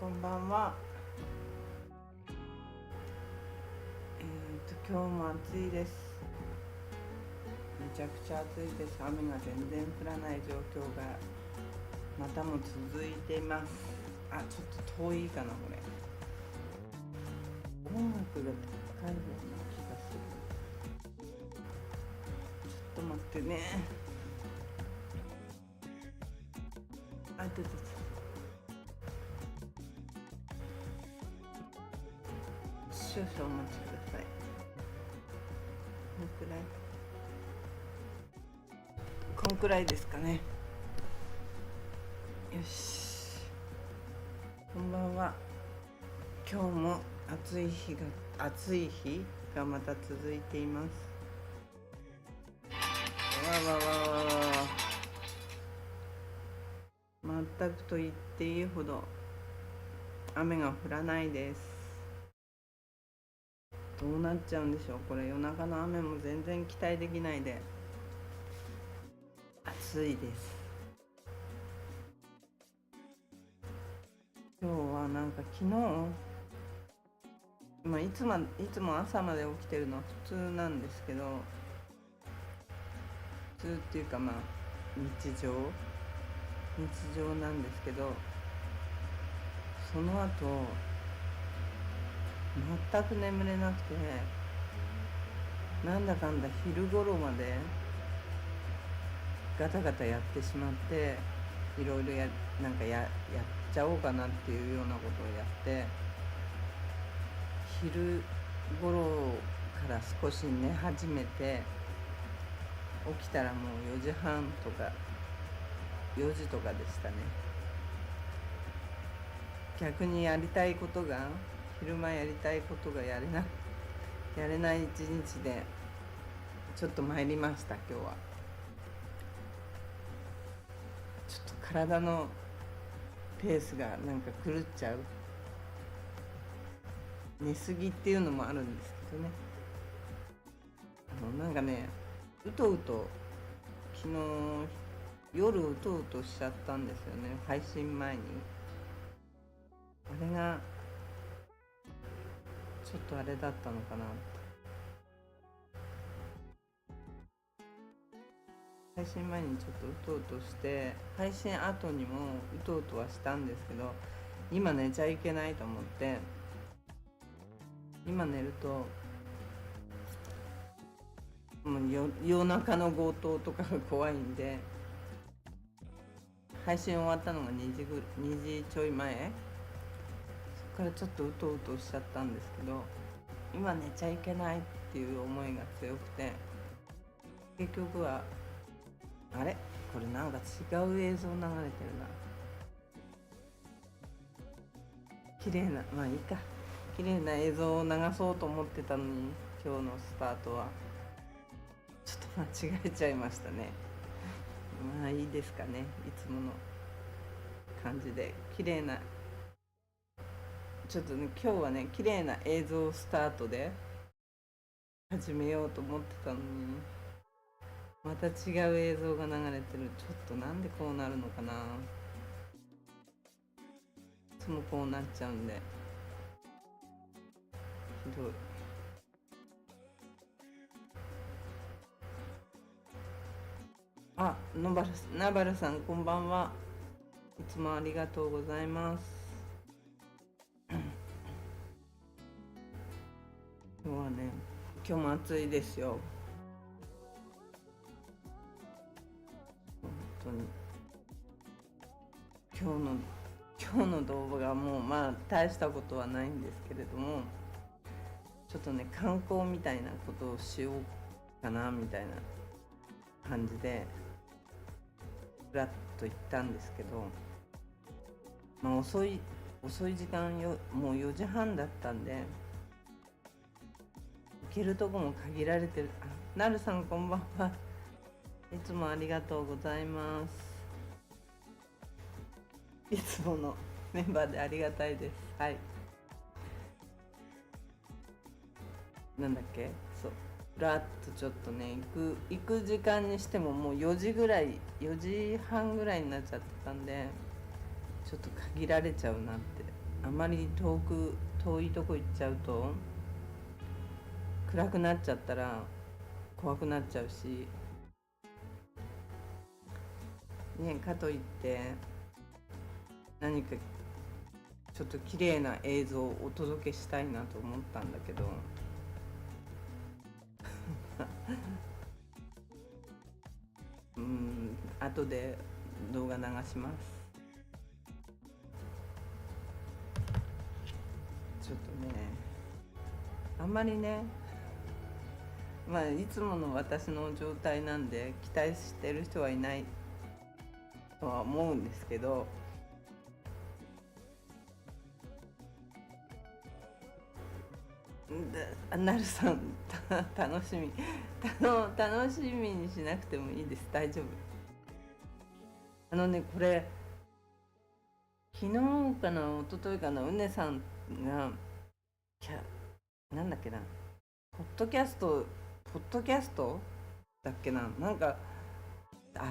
こんばんは。今日も暑いです。めちゃくちゃ暑いです。雨が全然降らない状況がまたも続いています。ちょっと遠いかなこれ。音楽が高いような気がする。ちょっと待ってね。出てた。少々お待ちください。こんくらいですかね。よし、こんばんは。今日も暑い日がまた続いています。わわわわわわ。全くと言っていいほど雨が降らないです。どうなっちゃうんでしょうこれ。夜中の雨も全然期待できないで暑いです。今日はなんか昨日、いつも朝まで起きてるのは普通なんですけど、普通っていうか日常なんですけど、その後全く眠れなくて、なんだかんだ昼頃までガタガタやってしまって、いろいろやっちゃおうかなっていうようなことをやって、昼頃から少し寝始めて、起きたらもう4時半とか4時とかでしたね。逆に昼間やりたいことがやれない一日でちょっと参りました。今日はちょっと体のペースがなんか狂っちゃう。寝すぎっていうのもあるんですけどね。なんかね、昨日夜うとうとしちゃったんですよね、配信前に。あれがちょっとあれだったのかな。配信前にちょっとうとうとして、配信後にもうとうとはしたんですけど、今寝ちゃいけないと思って、今寝るともう夜中の強盗とかが怖いんで、配信終わったのが2時ちょい前、そっからちょっとうとうとしちゃったんですけど、今寝ちゃいけないっていう思いが強くて、結局はあれこれなんか違う映像流れてるな。綺麗な、いいか、綺麗な映像を流そうと思ってたのに、今日のスタートはちょっと間違えちゃいましたね。いいですかね、いつもの感じで綺麗な、ちょっとね、今日はね綺麗な映像スタートで始めようと思ってたのに、また違う映像が流れてる。ちょっとなんでこうなるのかな。いつもこうなっちゃうんでひどい。ナバルさん、こんばんは。いつもありがとうございます。今日も暑いですよ。本当に。今日の動画がもう大したことはないんですけれども、ちょっとね、観光みたいなことをしようかなみたいな感じでふらっと行ったんですけど、遅い時間もう4時半だったんで、行けるとこも限られてる。なるさん、こんばんは。いつもありがとうございます。いつものメンバーでありがたいです。はい。なんだっけ、そう、ふらっとちょっとね、行く時間にしてももう4時半ぐらいになっちゃってたんで、ちょっと限られちゃうなってあまり遠いとこ行っちゃうと暗くなっちゃったら怖くなっちゃうしね、かといって何かちょっと綺麗な映像をお届けしたいなと思ったんだけど後で動画流します。ちょっとねあんまりねいつもの私の状態なんで期待してる人はいないとは思うんですけど、なるさん楽しみにしなくてもいいです。大丈夫。これ昨日かな一昨日かな、うねさんがなんだっけな、ポッドキャストだっけな、なんか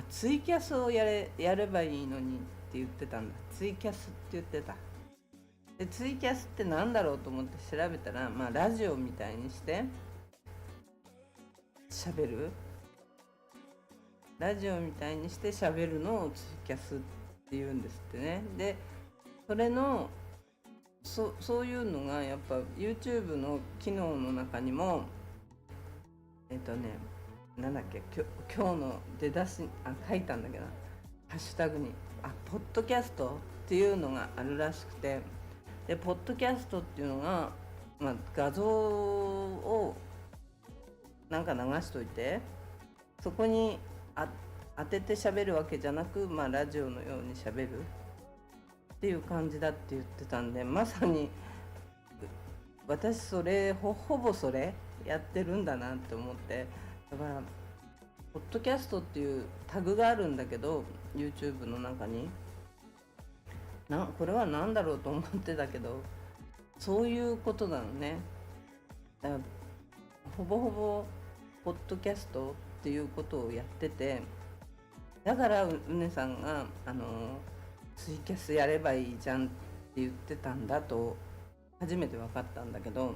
ツイキャスをやればいいのにって言ってたんだ。ツイキャスって言ってた。でツイキャスってなんだろうと思って調べたら、ラジオみたいにして喋る、ラジオみたいにして喋るのをツイキャスって言うんですってね。でそれのそういうのがやっぱ YouTube の機能の中にもなんだっけ、今日の出だし書いたんだけど、ハッシュタグにポッドキャストっていうのがあるらしくて、でポッドキャストっていうのが、画像をなんか流しといてそこに当てて喋るわけじゃなく、ラジオのように喋るっていう感じだって言ってたんで、まさに私ほぼそれやってるんだなって思って、だからポッドキャストっていうタグがあるんだけど YouTube の中にこれは何だろうと思ってたけど、そういうことなのね。だからほぼほぼポッドキャストっていうことをやってて、だからうねさんがツイキャスやればいいじゃんって言ってたんだと初めて分かったんだけど、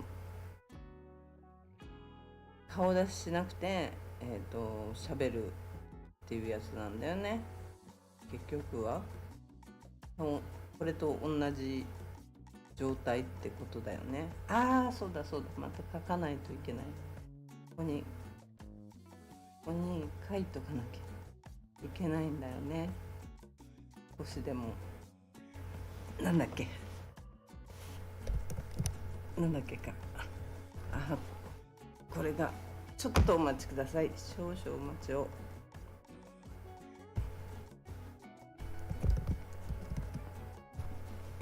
顔出ししなくて喋るっていうやつなんだよね。結局はこれと同じ状態ってことだよね。そうだまた書かないといけない。ここに書いとかなきゃいけないんだよね。少しでもなんだっけか、これがちょっとお待ちください。少々お待ちを。よ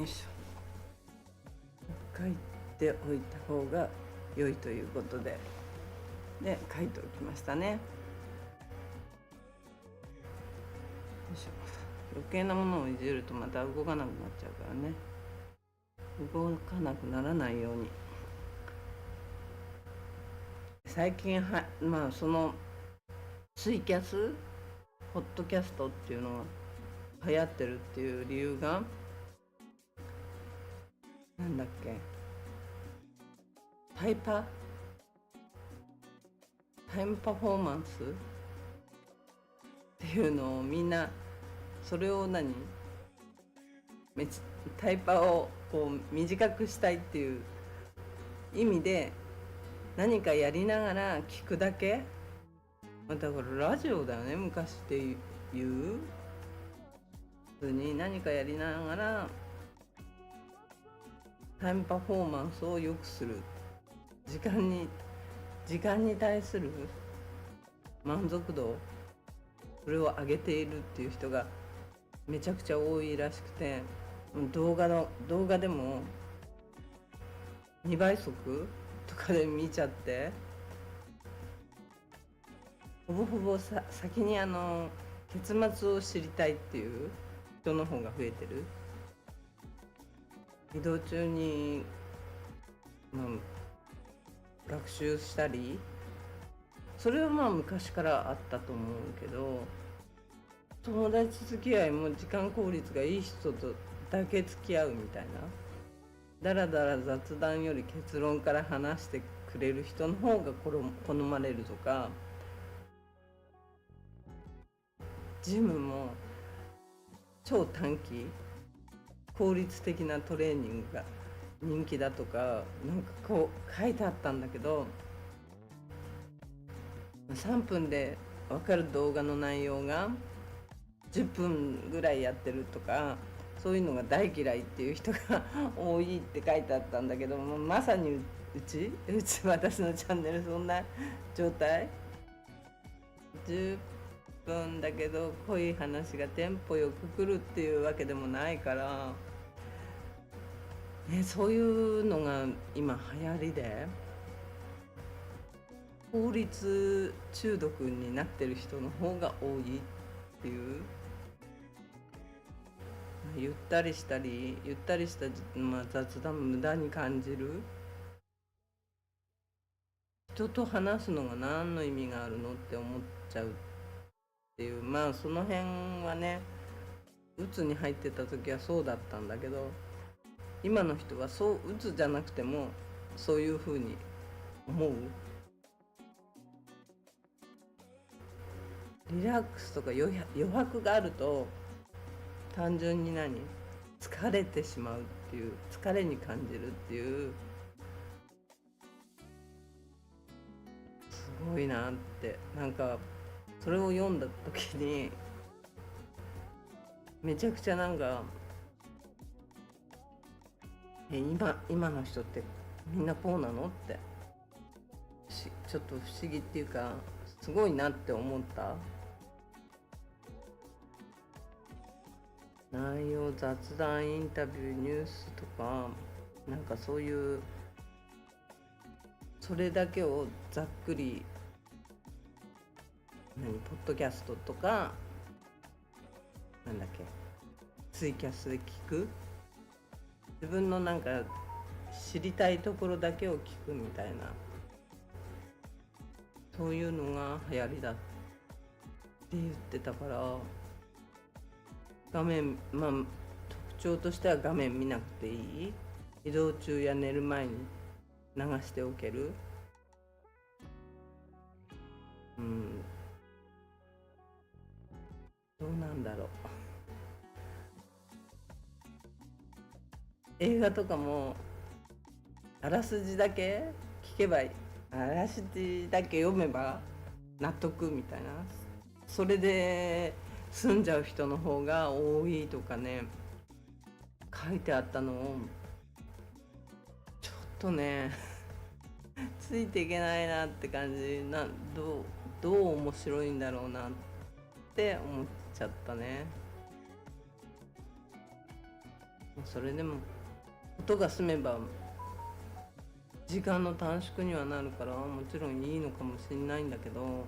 いしょ。書いておいた方が良いということで書いておきましたね。よいしょ。余計なものをいじるとまた動かなくなっちゃうからね、動かなくならないように。最近そのツイキャスポッドキャストっていうのが流行ってるっていう理由がなんだっけ、タイムパフォーマンスっていうのをみんなそれをタイパをこう短くしたいっていう意味で何かやりながら聞くだけ、だからラジオだよね、昔っていう普通に何かやりながらタイムパフォーマンスを良くする、時間に対する満足度、それを上げているっていう人がめちゃくちゃ多いらしくて、動画でも2倍速とかで見ちゃって、ほぼほぼ先に結末を知りたいっていう人の方が増えてる。移動中に、学習したり、それは昔からあったと思うけど、友達付き合いも時間効率がいい人とだけ付き合うみたいなだらだら雑談より結論から話してくれる人の方が好まれるとか、ジムも超短期効率的なトレーニングが人気だとか、なんかこう書いてあったんだけど、3分で分かる動画の内容が10分ぐらいやってるとか、そういうのが大嫌いっていう人が多いって書いてあったんだけども、まさに私のチャンネルそんな状態。10分だけど濃い話がテンポよく来るっていうわけでもないから、そういうのが今流行りで、法律中毒になってる人の方が多いっていう。ゆったりした、雑談無駄に感じる。人と話すのが何の意味があるのって思っちゃうっていう、その辺はね、鬱に入ってた時はそうだったんだけど、今の人はそう鬱じゃなくてもそういうふうに思う。リラックスとか余白があると、単純に疲れてしまうっていう、疲れに感じるっていう、すごいなって。なんかそれを読んだ時にめちゃくちゃ今の人ってみんなこうなのってちょっと不思議っていうか、すごいなって思った。内容、雑談、インタビュー、ニュースとか、なんかそういうそれだけをざっくりポッドキャストとかツイキャスで聞く、自分の知りたいところだけを聞くみたいな、そういうのが流行りだって言ってたから、画面特徴としては画面見なくていい、移動中や寝る前に流しておける。どうなんだろう。映画とかもあらすじだけ聞けばいい、あらすじだけ読めば納得みたいな、それで済んじゃう人の方が多いとかね、書いてあったのをちょっとねついていけないなって感じな。どう面白いんだろうなって思っちゃったね。それでも音が済めば時間の短縮にはなるから、もちろんいいのかもしれないんだけど、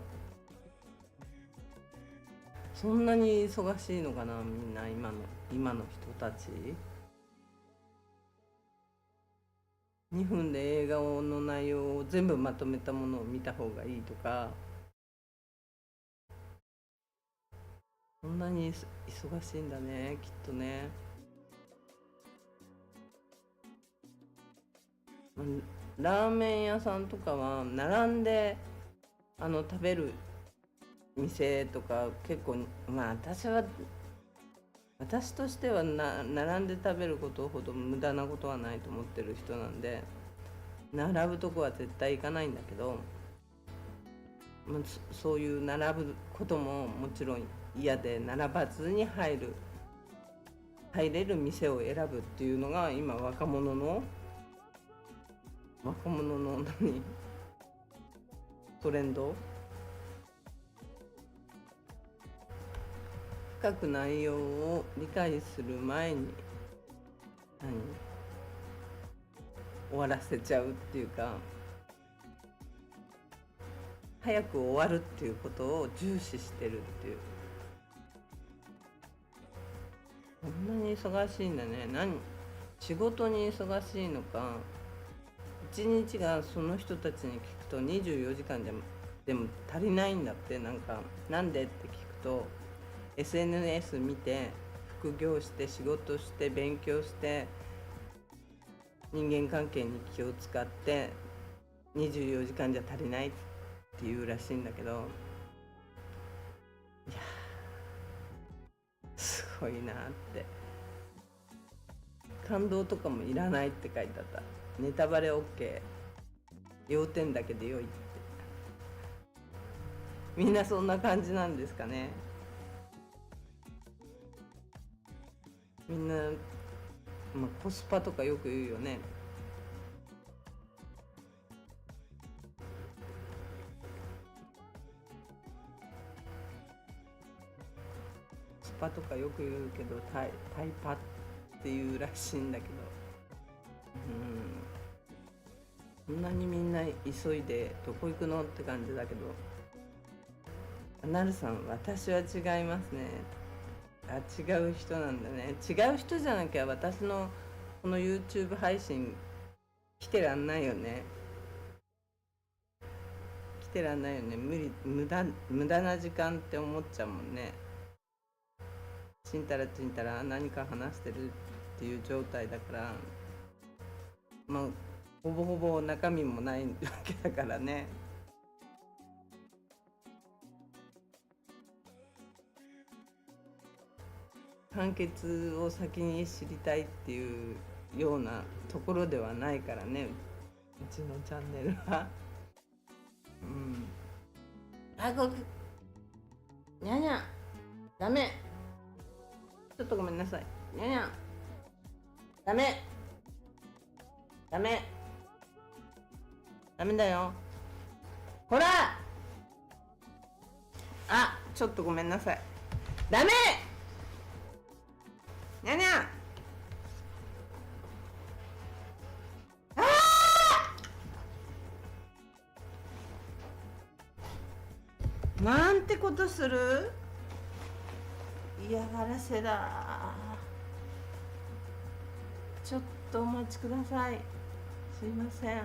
そんなに忙しいのかな、みんな今の人たち。2分で映画の内容を全部まとめたものを見た方がいいとか、そんなに忙しいんだね、きっとね。ラーメン屋さんとかは並んで食べる店とか結構、私としては並んで食べることほど無駄なことはないと思ってる人なんで、並ぶとこは絶対行かないんだけど、そういう並ぶことももちろん嫌で、並ばずに入れる店を選ぶっていうのが今若者のトレンド。深く内容を理解する前に終わらせちゃうっていうか、早く終わるっていうことを重視してるっていう。こんなに忙しいんだね。仕事に忙しいのか、一日がその人たちに聞くと24時間でも足りないんだって。なんでって聞くと、SNS 見て、副業して、仕事して、勉強して、人間関係に気を使って24時間じゃ足りないっていうらしいんだけど、いやすごいなって。感動とかもいらないって書いてあった。ネタバレ OK、 要点だけで良いって。みんなそんな感じなんですかね。みんな、コスパとかよく言うよね。コスパとかよく言うけど、タイパっていうらしいんだけど、そんなにみんな急いでどこ行くのって感じだけど、なるさん、私は違いますね。違う人なんだね。違う人じゃなきゃ私のこの YouTube 配信来てらんないよね。来てらんないよね。無駄な時間って思っちゃうもんね。ちんたらちんたら何か話してるっていう状態だから、ほぼほぼ中身もないわけだからね。判決を先に知りたいっていうようなところではないからね、うちのチャンネルは。にゃにゃダメ、ちょっとごめんなさい。にゃにゃダメダメダメだよ、ほら。ちょっとごめんなさい。ダメにゃにゃなんてことする。嫌がらせだ。ちょっとお待ちください。すいません。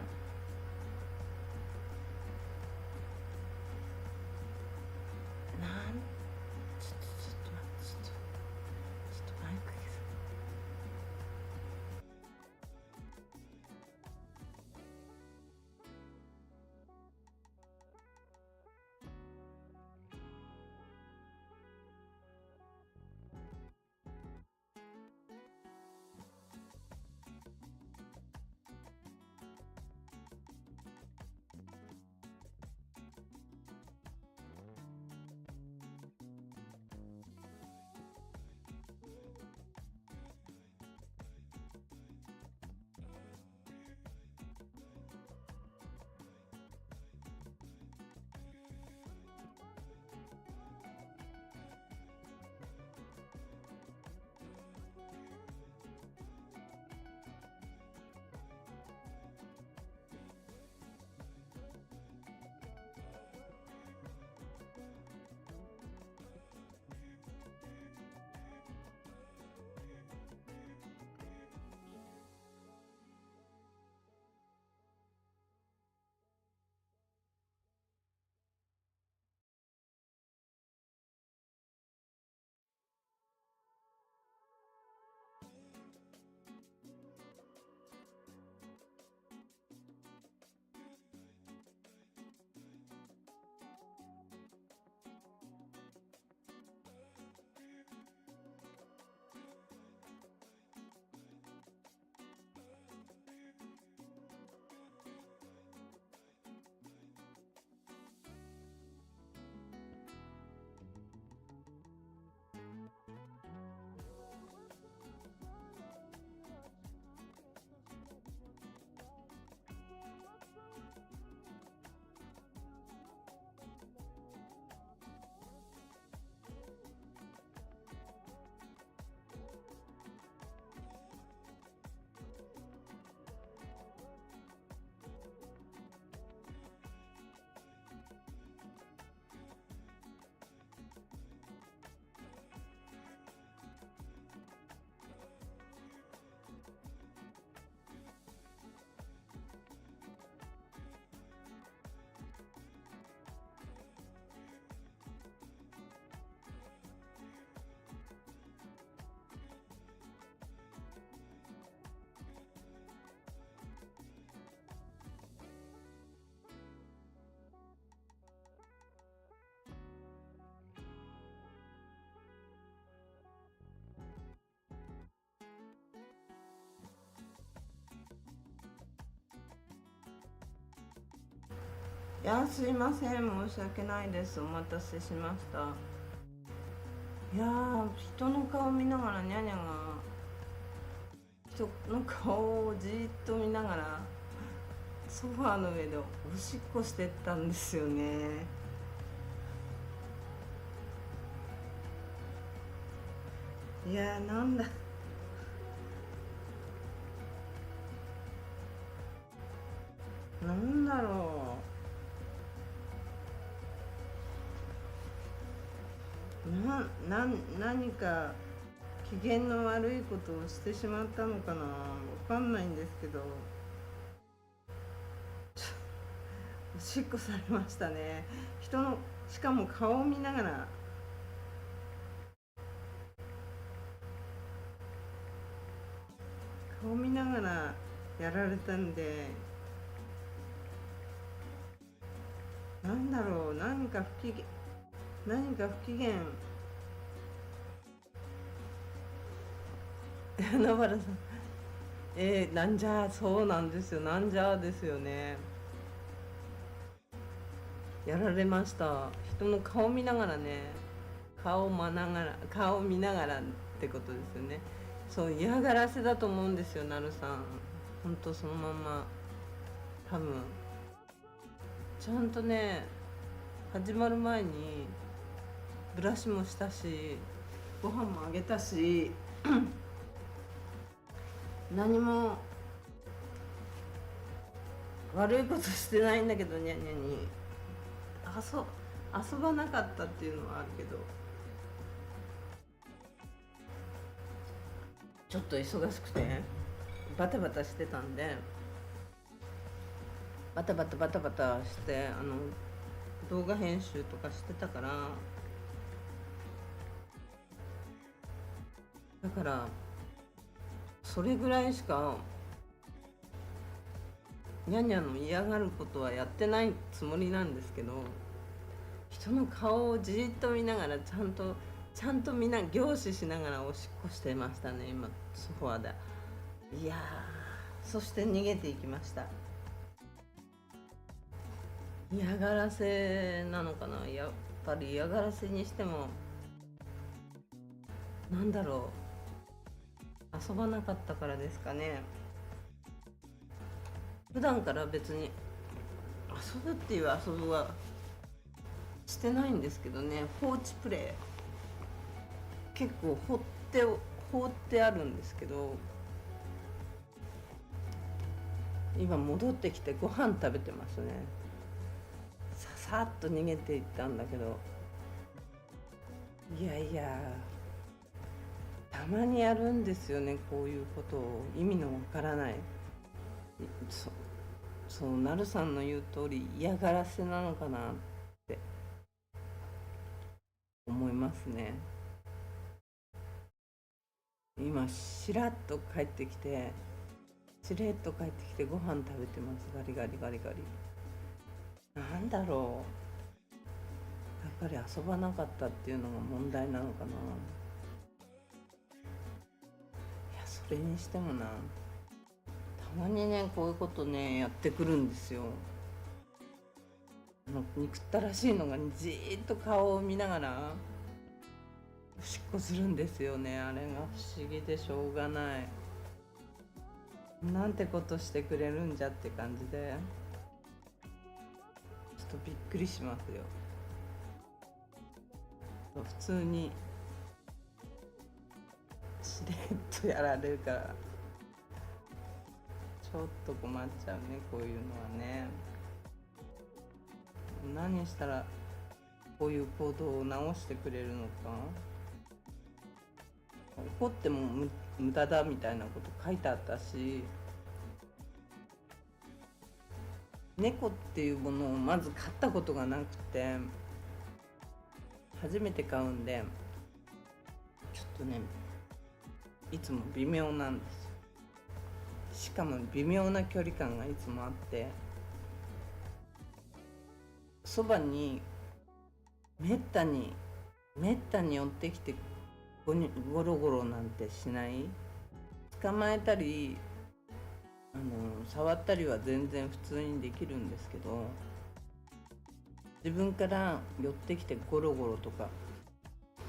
いや、すいません、申し訳ないです。お待たせしました。いやー、人の顔見ながらニャニャが人の顔をじーっと見ながらソファーの上でおしっこしてったんですよね。いやー、なんだろ何か機嫌の悪いことをしてしまったのかな、わかんないんですけど、おしっこされましたね。人の、しかも顔を見ながら、顔見ながらやられたんで、なんだろう、何か不機嫌。野原さん、なんじゃ、そうなんですよ、なんじゃですよね。やられました。人の顔見ながらね、顔見ながらってことですよね。そう、嫌がらせだと思うんですよ、なるさん。ほんとそのまま、多分。ちゃんとね、始まる前にブラシもしたし、ご飯もあげたし、何も悪いことしてないんだけど、にゃにゃに遊ばなかったっていうのはあるけど、ちょっと忙しくてバタバタしてたんで、バタバタして、動画編集とかしてたから、だからそれぐらいしかニャニャの嫌がることはやってないつもりなんですけど、人の顔をじーっと見ながら、ちゃんと凝視しながらおしっこしてましたね、今ソファーで。いやー、そして逃げていきました。嫌がらせなのかな、やっぱり嫌がらせにしても、なんだろう、遊ばなかったからですかね。普段から別に遊ぶっていう遊ぶはしてないんですけどね、放置プレイ結構放ってあるんですけど、今戻ってきてご飯食べてますね。ささっと逃げていったんだけど、いやいや、たまにやるんですよね、こういうことを。意味のわからない。そそうなるさんの言う通り嫌がらせなのかなって思いますね。今しらっと帰ってきてしれっと帰ってきてご飯食べてます。ガリガリガリガリ。なんだろう、やっぱり遊ばなかったっていうのが問題なのかな。いや、それにしてもな、たまにね、こういうことねやってくるんですよ。憎ったらしいのがじーっと顔を見ながらおしっこするんですよね。あれが不思議でしょうがない。なんてことしてくれるんじゃって感じで、ちょっとびっくりしますよ。普通にしれっとやられるから、ちょっと困っちゃうね、こういうのはね。何したらこういう行動を直してくれるのか。怒っても無駄だみたいなこと書いてあったし、猫っていうものをまず飼ったことがなくて、初めて飼うんで、ちょっとね、いつも微妙なんですよ。しかも微妙な距離感がいつもあって、そばにめったに寄ってきてゴロゴロなんてしない。捕まえたり触ったりは全然普通にできるんですけど、自分から寄ってきてゴロゴロとか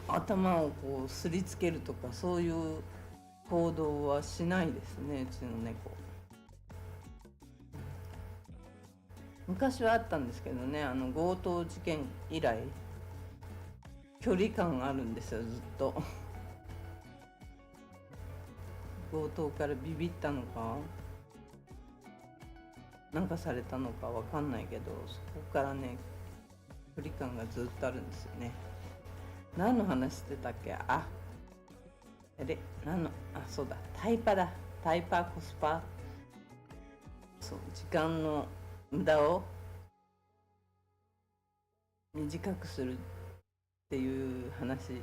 頭をこうすりつけるとかそういう行動はしないですね、うちの猫。昔はあったんですけどね、強盗事件以来距離感があるんですよ、ずっと。強盗からビビったのかなんかされたのかわかんないけど、そこからね距離感がずっとあるんですよね。何の話してたっけ。そうだ、タイパだ。タイパ、コスパ。そう、時間の無駄を短くするっていう話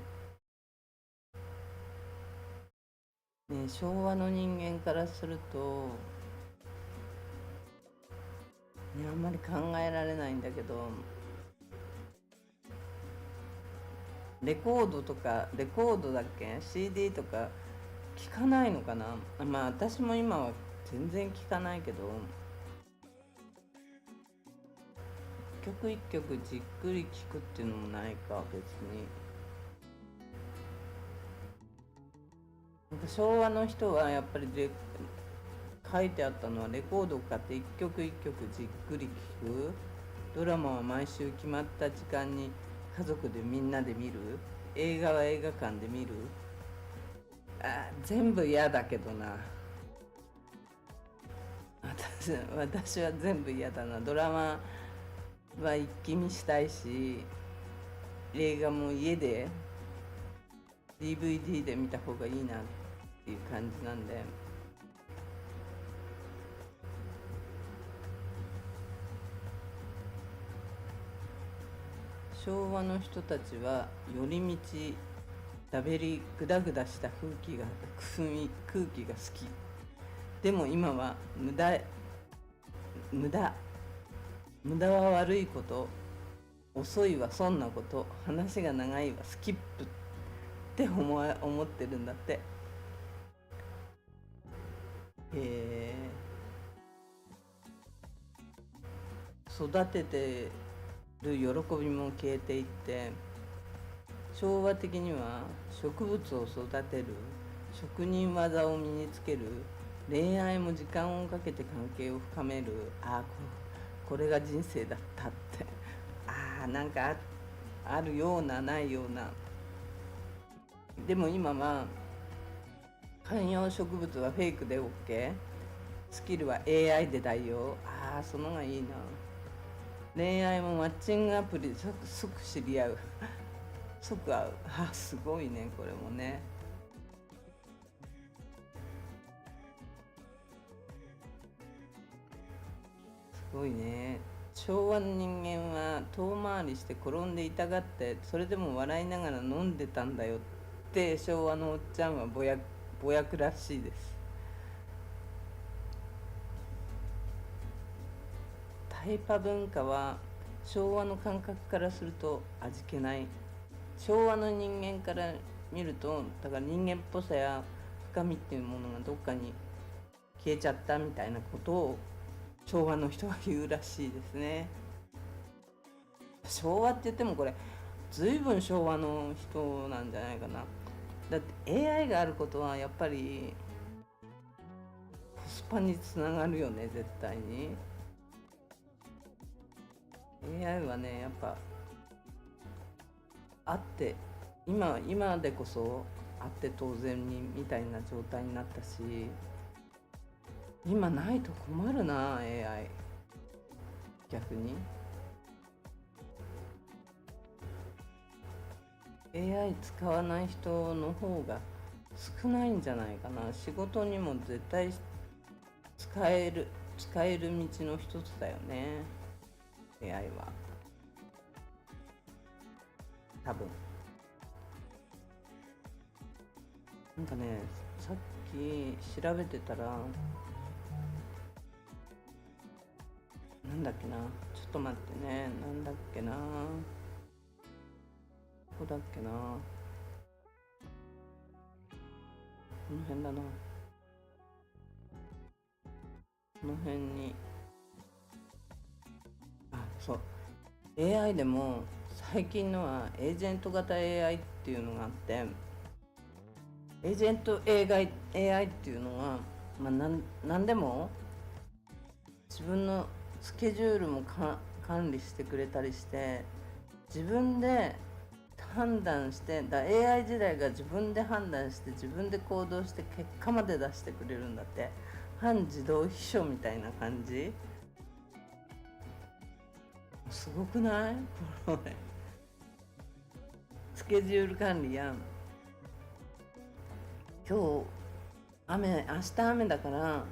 ね。昭和の人間からするとね、あんまり考えられないんだけど、レコードだっけ CD とか聞かないのかな。まあ私も今は全然聞かないけど、一曲一曲じっくり聞くっていうのもないか、別に。なんか昭和の人はやっぱり書いてあったのは、レコードを買って一曲一曲じっくり聞く。ドラマは毎週決まった時間に家族でみんなで見る。映画は映画館で見る。全部嫌だけどな。私は全部嫌だな。ドラマは一気見したいし、映画も家で DVD で見た方がいいなっていう感じなんで。昭和の人たちは寄り道、だべりグダグダした空気が好き。でも今は無駄無駄は悪いこと、遅いは損なこと、話が長いはスキップって思ってるんだって。育ててる喜びも消えていって、昭和的には植物を育てる、職人技を身につける、恋愛も時間をかけて関係を深める。これが人生だったって。なんかあるようなないような。でも今は観葉植物はフェイクで OK、 スキルは AI で代用。そのがいいな。恋愛もマッチングアプリで即知り合う。即会う。すごいね、これもね。すごいね。昭和の人間は遠回りして転んで痛がって、それでも笑いながら飲んでたんだよって昭和のおっちゃんはぼやくらしいです。タイパ文化は昭和の感覚からすると味気ない。昭和の人間から見ると、だから人間っぽさや深みっていうものがどっかに消えちゃったみたいなことを昭和の人は言うらしいですね。昭和って言ってもこれ随分昭和の人なんじゃないかな。だって AI があることはやっぱりコスパにつながるよね、絶対に。 AI はね、やっぱあって、今でこそあって当然にみたいな状態になったし、今ないと困るな AI。 逆に AI 使わない人の方が少ないんじゃないかな。仕事にも絶対使える道の一つだよね、 AI は。多分なんかね、さっき調べてたら、なんだっけな、ちょっと待ってね、なんだっけな、どこだっけな、この辺だな、この辺に。そう、AI でも最近のはエージェント型 AI っていうのがあって、エージェント AI っていうのは、何でも自分のスケジュールも管理してくれたりして、自分で判断して、AI 時代が自分で判断して自分で行動して結果まで出してくれるんだって。半自動秘書みたいな感じ。すごくない？これスケジュール管理や、今日明日雨だから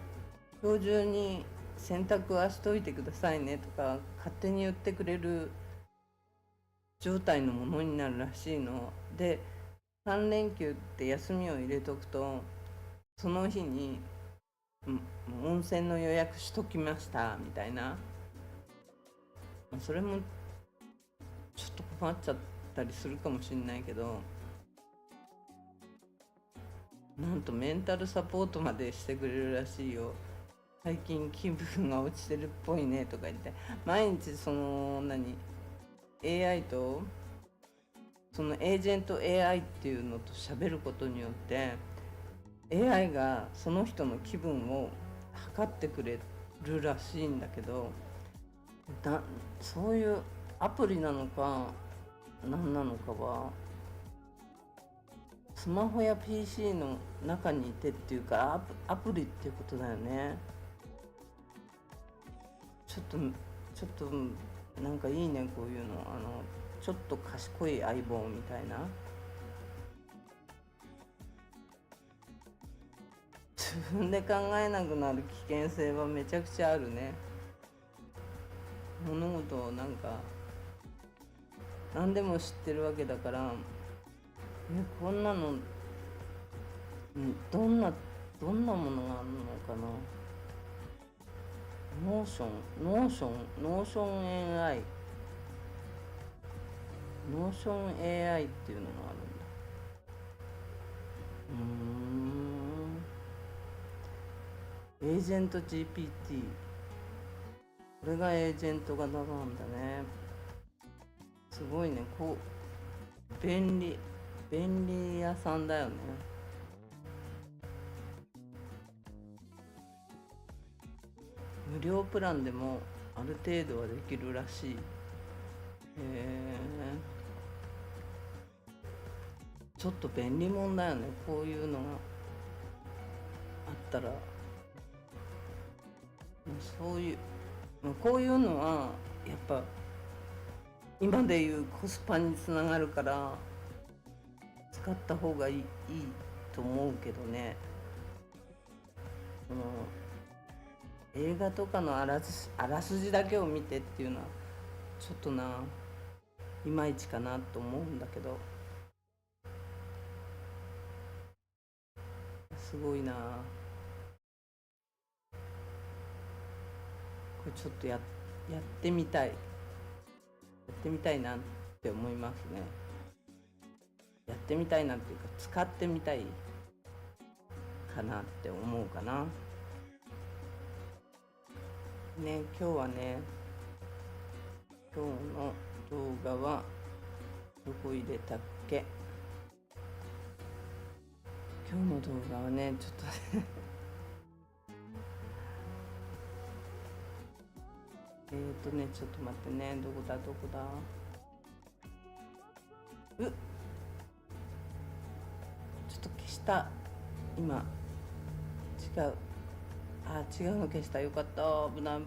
今日中に洗濯はしといてくださいねとか勝手に言ってくれる状態のものになるらしいので、3連休って休みを入れとくと、その日に温泉の予約しときましたみたいな、それもちょっと困っちゃったりするかもしれないけど、なんとメンタルサポートまでしてくれるらしいよ。最近気分が落ちてるっぽいねとか言って、毎日そのAI とそのエージェント AI っていうのと喋ることによって AI がその人の気分を測ってくれるらしいんだけど、そういうアプリなのか何なのかは、スマホや PC の中にいてっていうかアプリっていうことだよね。ちょっとなんかいいね、こういうの。ちょっと賢い相棒みたいな。自分で考えなくなる危険性はめちゃくちゃあるね。物事を何でも知ってるわけだから、こんなのどんなものがあるのかな。ノーション AI ノーション AI っていうのがあるんだ。エージェント GPT、 これがエージェント型なんだね。すごいね。便利屋さんだよね。無料プランでもある程度はできるらしい。ちょっと便利もんだよね、こういうのがあったら。こういうのはやっぱ今でいうコスパにつながるから使った方がいいと思うけどね。映画とかのあらすじだけを見てっていうのはちょっといまいちかなと思うんだけど、すごいな。これちょっとやってみたいなって思いますね。やってみたいなっていうか、使ってみたいかなって思うかなね。今日はね、今日の動画はどこ入れたっけ。今日の動画はね、ちょっとちょっと待ってね。どこだちょっと消した。今違うの消した。よかった。危ない。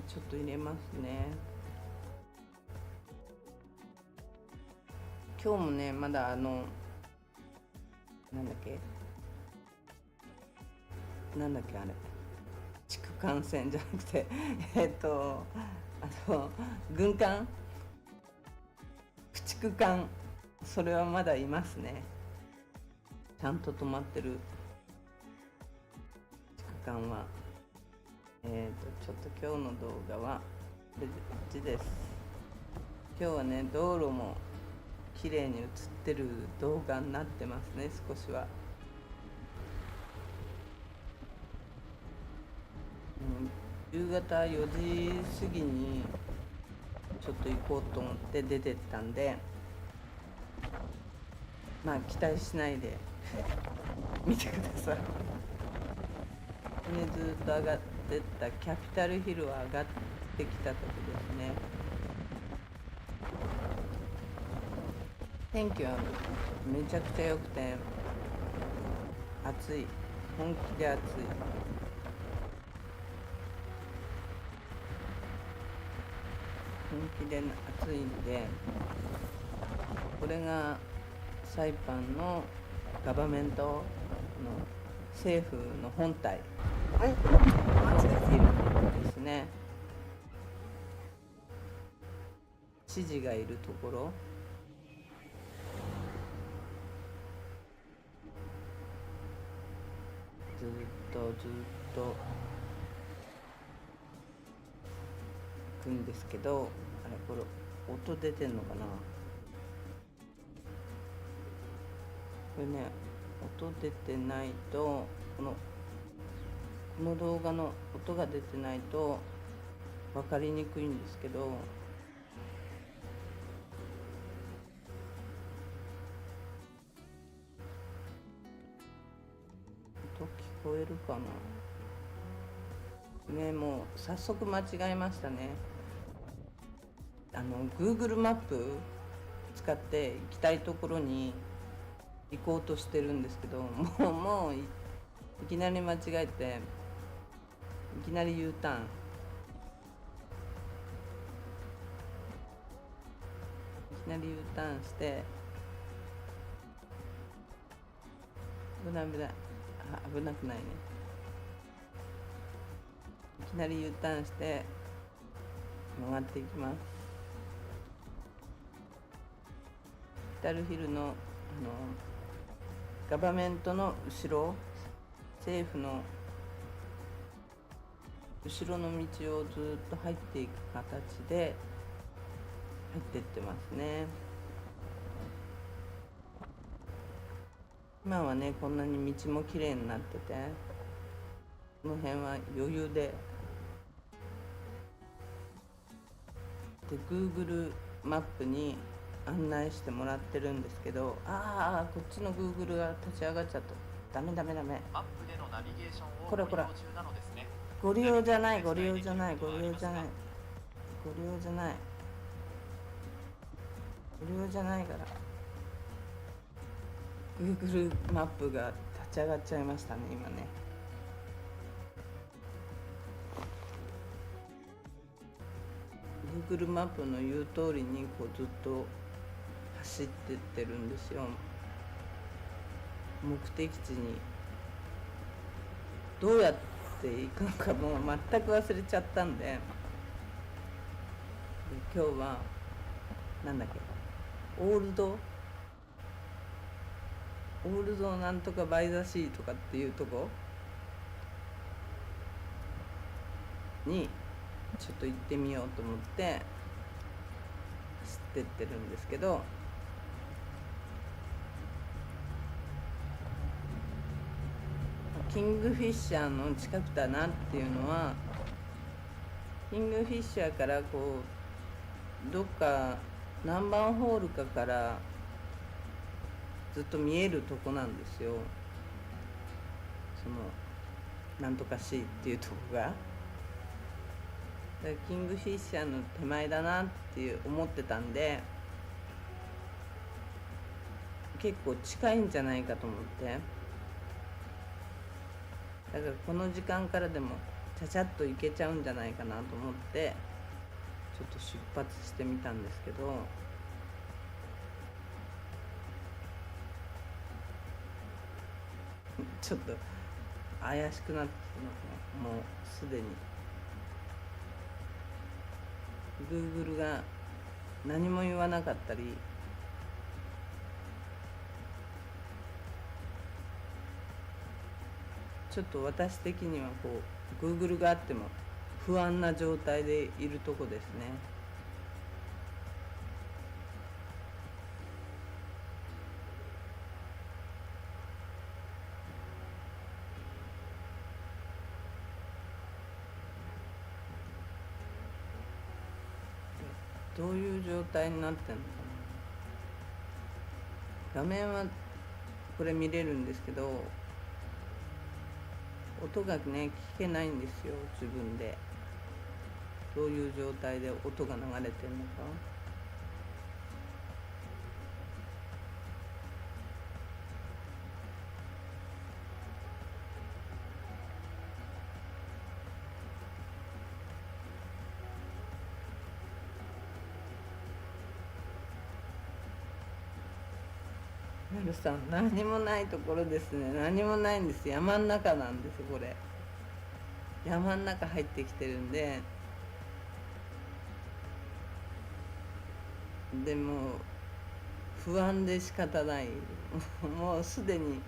ちょっと入れますね。今日もね、まだなんだっけあれ、地区感染じゃなくて軍艦、駆逐艦、それはまだいますね。ちゃんと止まってる地区艦は。ちょっと今日の動画はこっちです。今日はね、道路も綺麗に映ってる動画になってますね、少しは。夕方4時過ぎにちょっと行こうと思って出てったんで、まあ期待しないで見てください。ね、ずっと上がってったキャピタルヒルは上がってきたとこですね。天気はめちゃくちゃ良くて暑い、本気で暑い。本気で暑いんで、これがサイパンのガバメントの政府の本体のビルですね。知事がいるところ、ずっと行くんですけど、あれこれ音出てんのかな。これね、音出てないと、この動画の音が出てないと分かりにくいんですけど、音聞こえるかなね。もう早速間違えましたね。Google マップ使って行きたいところに行こうとしてるんですけど、もういきなり間違えて、いきなり U ターン、いきなり U ターンして、危ない、危なくないね。いきなり U ターンして曲がっていきます。キャピタルヒルのガバメントの後ろ、政府の後ろの道をずっと入っていく形で入っていってますね。今はね、こんなに道もきれいになってて、この辺は余裕で、Google マップに案内してもらってるんですけど、こっちの Google が立ち上がっちゃった。ダメ。マップでのナビゲーションをこれご利用中なのですね。ご利用じゃない、ご利用じゃないご利用じゃないから Google マップが立ち上がっちゃいましたね、今ね。Google マップの言う通りにこうずっと走ってってるんですよ。目的地にどうやって行くのかもう全く忘れちゃったんで、今日はなんだっけ、オールドなんとかバイザシーとかっていうとこにちょっと行ってみようと思って走ってってるんですけど、キングフィッシャーの近くだなっていうのは、キングフィッシャーからこうどっか何番ホールかからずっと見えるとこなんですよ。そのなんとか C っていうとこが。だからキングフィッシャーの手前だなって思ってたんで、結構近いんじゃないかと思って、だからこの時間からでもちゃちゃっと行けちゃうんじゃないかなと思ってちょっと出発してみたんですけど、ちょっと怪しくなってきてますね。もうすでに Google が何も言わなかったり、ちょっと私的にはこう Google があっても不安な状態でいるとこですね。どういう状態になってんのかな。画面はこれ見れるんですけど、音がね聞けないんですよ、自分で。どういう状態で音が流れてるのか。なるさん、何もないところですね。何もないんです。山ん中なんです、これ。山ん中入ってきてるんで、でも不安で仕方ない。もうすでに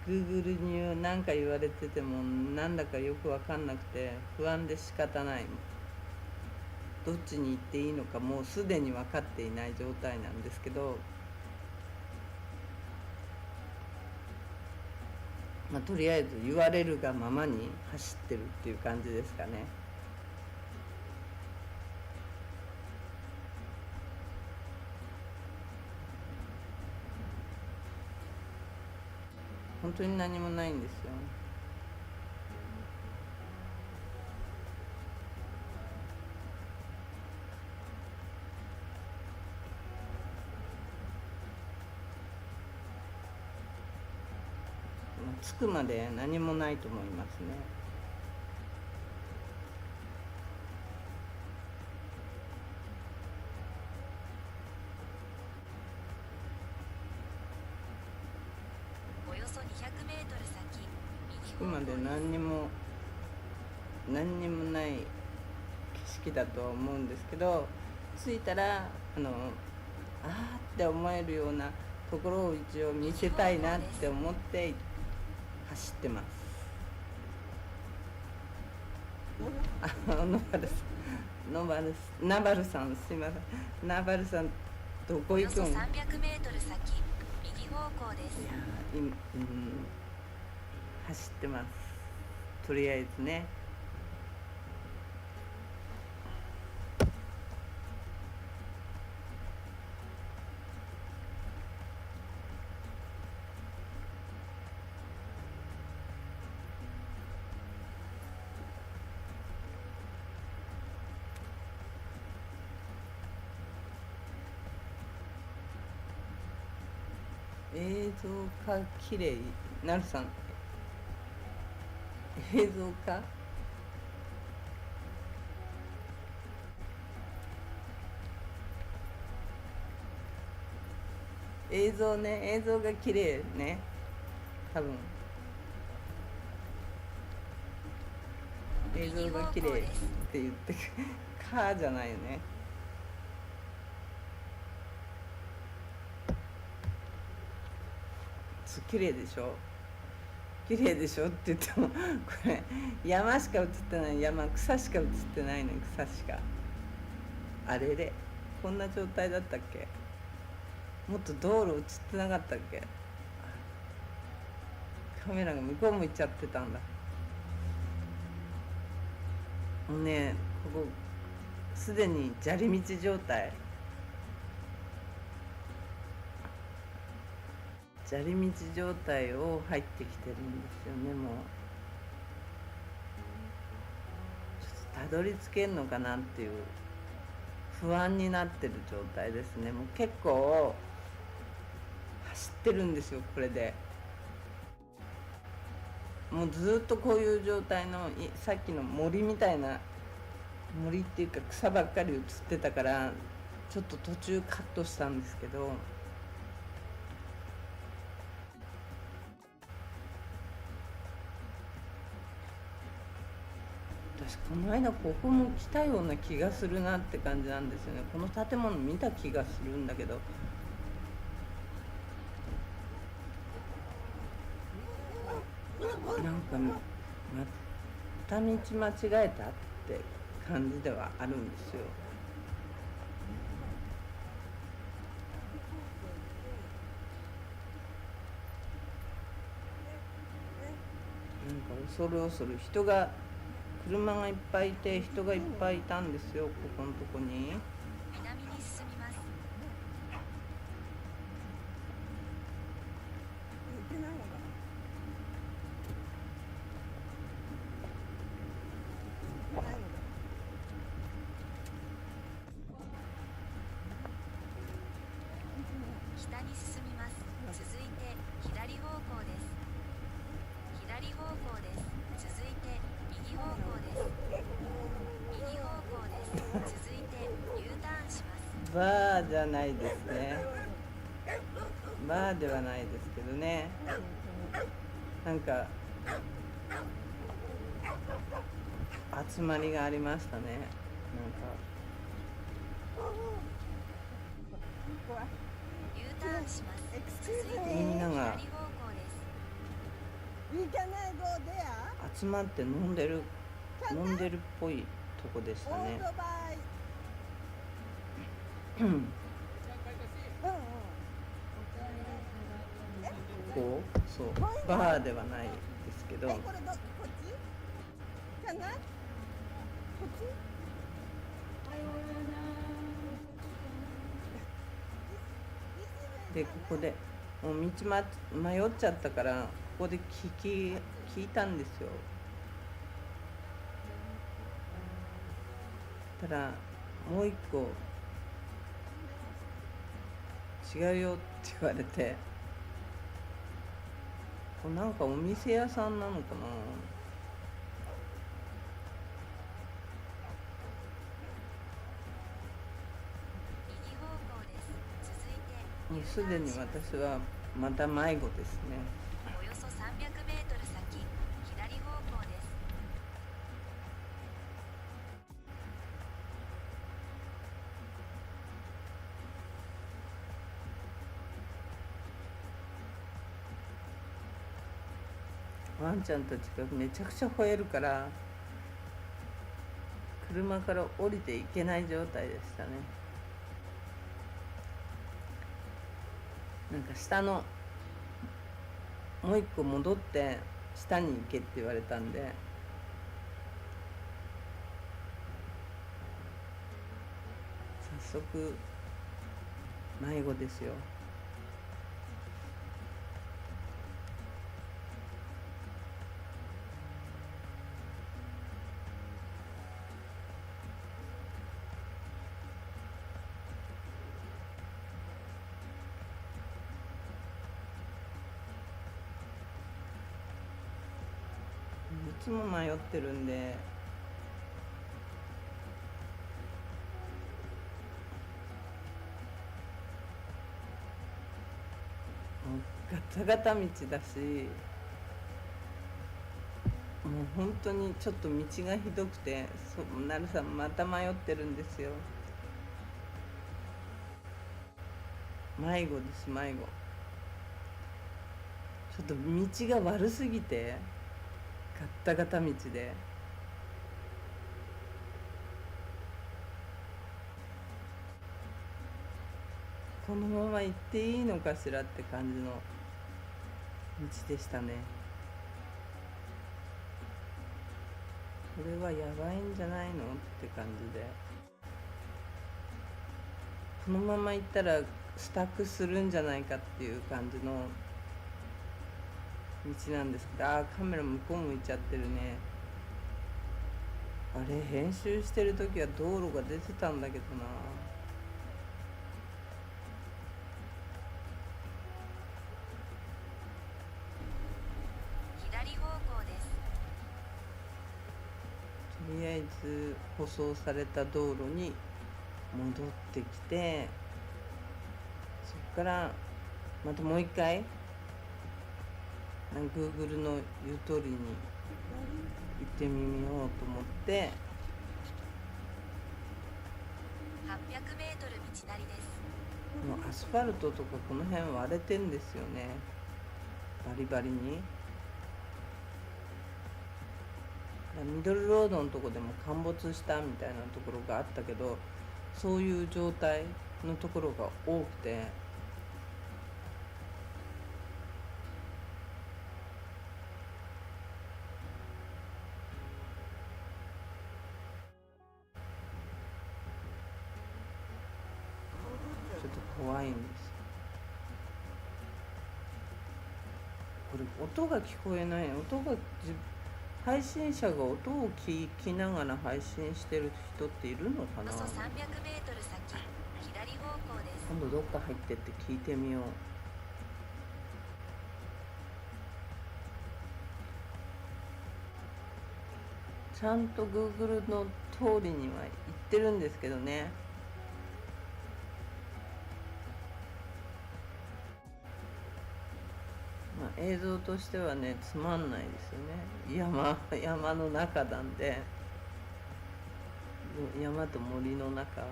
Google に何か言われててもなんだかよく分かんなくて不安で仕方ない。どっちに行っていいのかもうすでに分かっていない状態なんですけど、とりあえず言われるがままに走ってるっていう感じですかね。本当に何もないんですよ。着くまで何もないと思いますね。およそ200メートル先、着くまで何にもない景色だとは思うんですけど、着いたらあーって思えるようなところを一応見せたいなって思って走ってます。ナバルさん、すいません。ナバルさん、どこ行くん？およそ300メートル先、右方向です。いや走ってます。とりあえずね。映像か綺麗。なるさん、映像か。映像ね、映像が綺麗ね、多分。映像が綺麗って言ってカーじゃないよね。綺麗でしょ、綺麗でしょって言ってもこれ山しか映ってない。草しか映ってないね。草しか。あれれ、こんな状態だったっけ。もっと道路映ってなかったっけ。カメラが向こう向いちゃってたんだ。もうね、ここすでに砂利道状態。砂利道状態を入ってきてるんですよね。もうちょっとたどり着けんのかなっていう不安になってる状態ですね。もう結構走ってるんですよ、これで。もうずっとこういう状態の、さっきの森みたいな、森っていうか草ばっかり映ってたからちょっと途中カットしたんですけど、私この間ここも来たような気がするなって感じなんですよね。この建物見た気がするんだけど、なんかまた道間違えたって感じではあるんですよ。なんか恐る恐る人が車がいっぱいいて人がいっぱいいたんですよ、ここのとこに。南に進みます。行けないのかな。行けないのかな。北に進みます。続いて左方向です。左方向です。続いて右方向です。右方向です。続いて U ターンします。バーじゃないですね。バーではないですけどね。なんか集まりがありましたね。なんか U ターンします。続いてみんなが左方向です。 We can I go there? 集まって飲んでるっぽいとこでしたオーねト。バイ。うんうんうん。こうそうバーではないですけど、これこっち？かな？こっち？でここでもう道、迷っちゃったからここで聞いたんですよ。たらもう一個違うよって言われて、これなんかお店屋さんなのかな。右方向です。続いてもうすでに私はまた迷子ですね。およそ300メートル先、左方向です。ワンちゃんたちがめちゃくちゃ吠えるから車から降りていけない状態でしたね。なんか下のもう一個戻って下に行けって言われたんで、早速迷子ですよ。いつも迷ってるんで、もうガタガタ道だし、もう本当にちょっと道がひどくて、なるさんまた迷ってるんですよ。迷子です、迷子。ちょっと道が悪すぎてガッタガタ道で、このまま行っていいのかしらって感じの道でしたね。これはやばいんじゃないのって感じで、このまま行ったらスタックするんじゃないかっていう感じの道なんですけど、カメラ向こう向いちゃってるね。あれ編集してる時は道路が出てたんだけどな。左方向です。とりあえず舗装された道路に戻ってきて、そこからまたもう一回Google の言う通りに行ってみようと思って、800メートル道なりです。もうアスファルトとかこの辺割れてんですよね、バリバリに。ミドルロードのとこでも陥没したみたいなところがあったけど、そういう状態のところが多くて、怖いんです。これ音が聞こえない、配信者が音を聞きながら配信してる人っているのかな。およそ300メートル先、左方向です。今度どっか入ってって聞いてみよう。ちゃんと Google の通りには行ってるんですけどね。まあ、映像としてはねつまんないですよね。山の中なんで、山と森の中。あ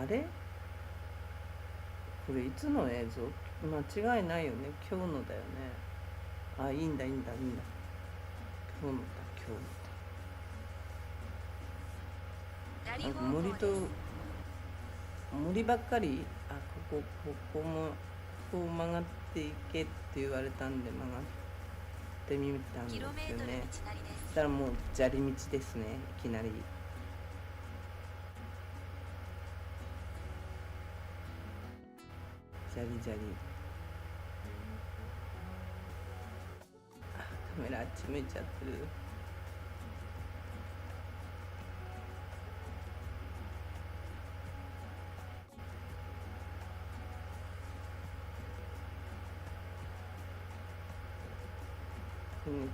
れこれいつの映像？間違いないよね。今日のだよね。あ、いいんだ。今日のだ。なんか左方向です。森ばっかり。ここもこう曲がっていけって言われたんで曲がってみたんですよキロメートル道なりね。です。そしたらもう砂利道ですね、いきなり。カメラあっち向いちゃってる。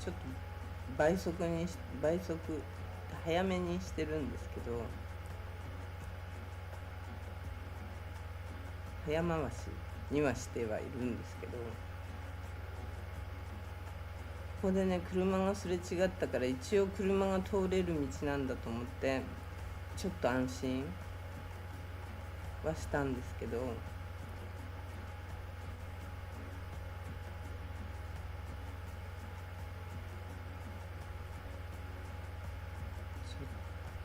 ちょっと倍速早めにしてるんですけど、早回しにはしてはいるんですけど、ここでね車がすれ違ったから、一応車が通れる道なんだと思ってちょっと安心はしたんですけど、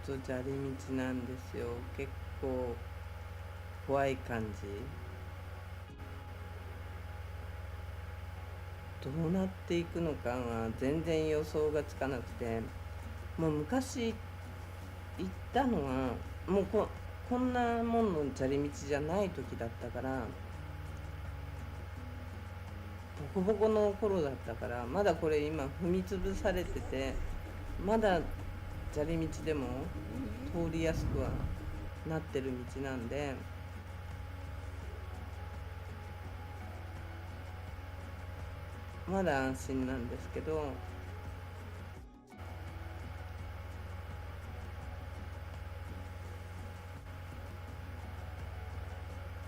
ちょっと砂利道なんですよ。結構怖い感じ。どうなっていくのかが全然予想がつかなくて、もう昔行ったのがもうこんなもんの砂利道じゃない時だったから、ボコボコの頃だったから、まだこれ今踏み潰されてて、まだ砂利道でも通りやすくはなってる道なんで、まだ安心なんですけど、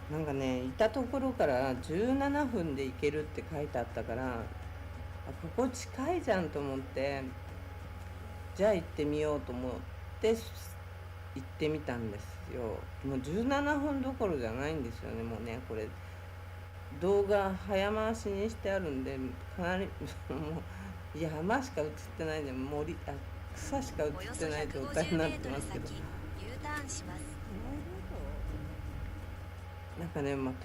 なんかね、いたところから17分で行けるって書いてあったから、ここ近いじゃんと思って、じゃあ行ってみようと思って行ってみたんですよ。もう17分どころじゃないんですよね。もうね、これ動画早回しにしてあるんで、かなりもう山しか映ってないで、草しか映ってない状態になってますけど、 U ターンします。なんかね、また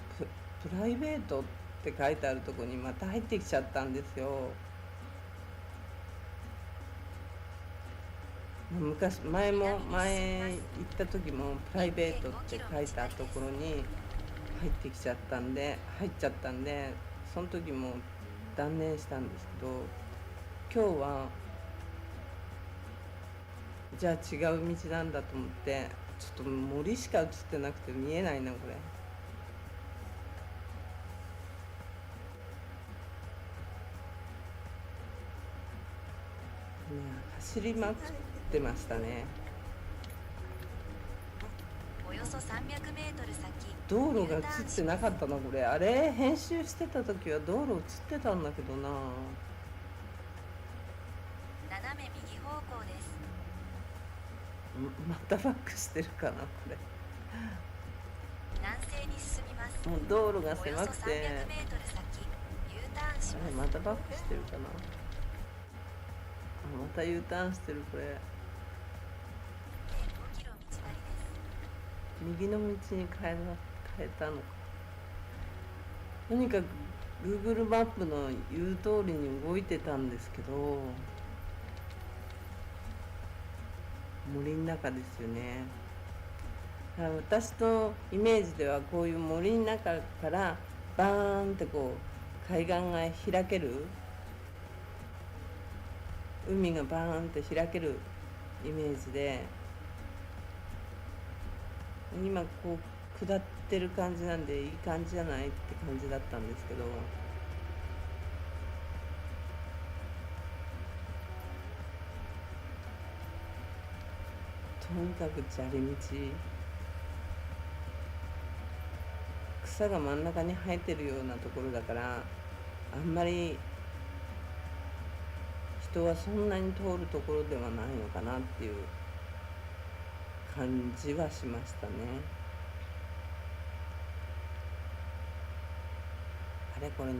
プライベートって書いてあるとこにまた入ってきちゃったんですよ。前行った時もプライベートって書いたところに入っちゃったんで、その時も断念したんですけど、今日はじゃあ違う道なんだと思って、ちょっと森しか映ってなくて見えないなこれ。走りまくってましたね。およそ300メートル先、道路が映ってなかったなこれ。あれ編集してた時は道路映ってたんだけどな。斜め右方向です。またバックしてるかなこれ。南西に進みます。もう道路がおよそ狭くて、300メートル先、U ターンします。またバックしてるかな。また U ターンしてるこれ。5キロ道なりです。右の道に変えたのか。とにかく Google マップの言う通りに動いてたんですけど、森の中ですよね。私のイメージではこういう森の中からバーンってこう海岸が開ける、海がバーンって開けるイメージで、今こう下ってる感じなんでいい感じじゃないって感じだったんですけど、とにかく砂利道、草が真ん中に生えてるようなところだから、あんまり人はそんなに通るところではないのかなっていう感じはしましたね。あれこれも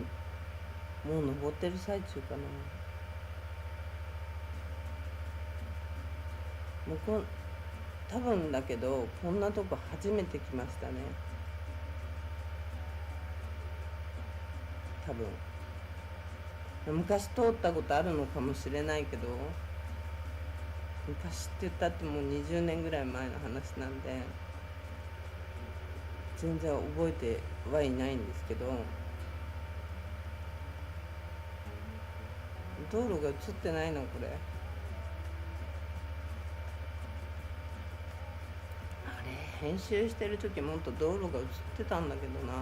う登ってる最中かな。もう多分だけどこんなとこ初めて来ましたね。多分昔通ったことあるのかもしれないけど、昔って言ったってもう20年ぐらい前の話なんで全然覚えてはいないんですけど、道路が映ってないのこれ。あれ編集してる時もっと道路が映ってたんだけどな。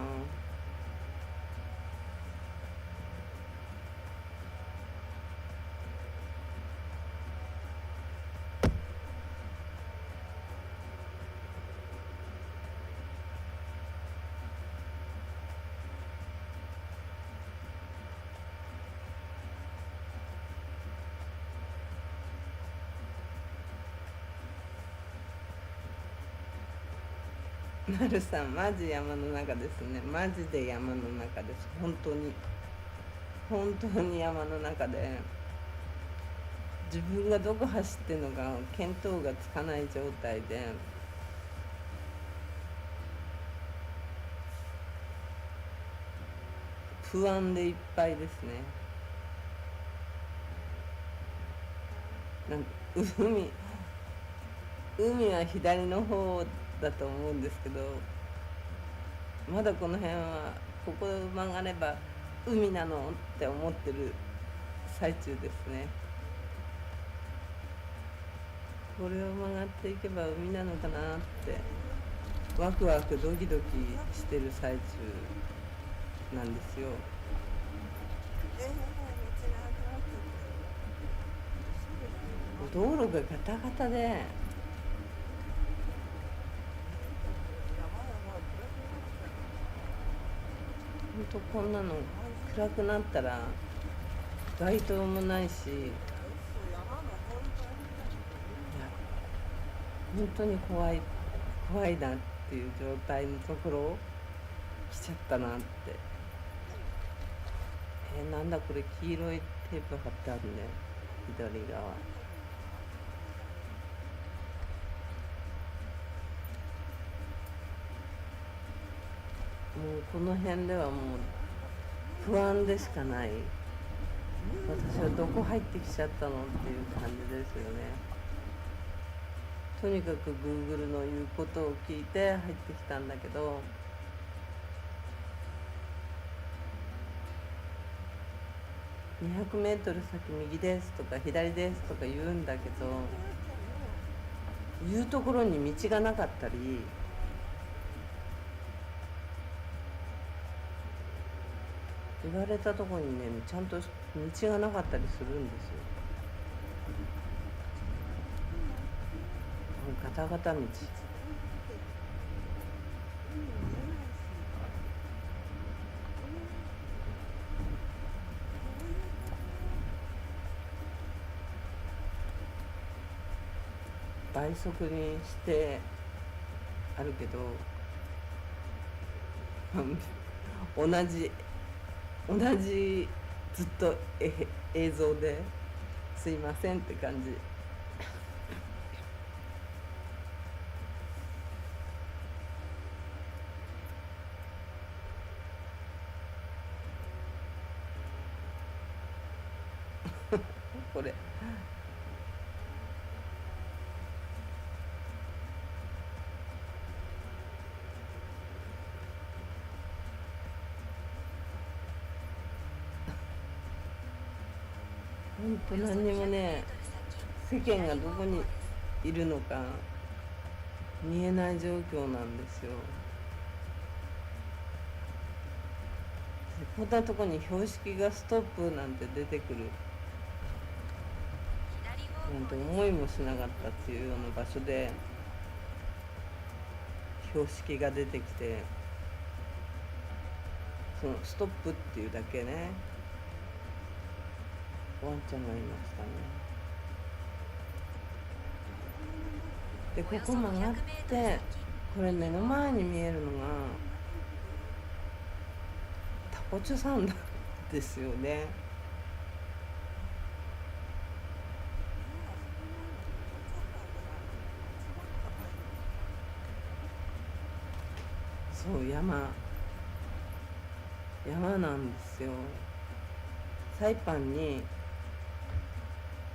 なるさん、マジ山の中ですね。マジで山の中です。本当に本当に山の中で自分がどこ走ってるのか見当がつかない状態で、不安でいっぱいですね。なんか海は左の方だと思うんですけど、まだこの辺はここ曲がれば海なのって思ってる最中ですね。これを曲がっていけば海なのかなってワクワクドキドキしてる最中なんですよ。道路がガタガタで、ほんとこんなの暗くなったら街灯もないし、いや本当に怖いなっていう状態のところ来ちゃったなって。なんだこれ、黄色いテープ貼ってあるね、左側。もうこの辺ではもう不安でしかない。私はどこ入ってきちゃったのっていう感じですよね。とにかく Google の言うことを聞いて入ってきたんだけど、200メートル先右ですとか左ですとか言うんだけど、言うところに道がなかったり、言われたところにねちゃんと道がなかったりするんですよ。ガタガタ道。倍速にしてあるけど同じずっと映像ですいませんって感じ。これ本当何にもね、世間がどこにいるのか見えない状況なんですよ。でこんなとこに標識がストップなんて出てくるなんて思いもしなかったっていうような場所で標識が出てきて、そのストップっていうだけね、ワンちゃんがいましたね。でここ曲がってこれ目の前に見えるのがタコチュ山なんですよね。そう山なんですよ。サイパンに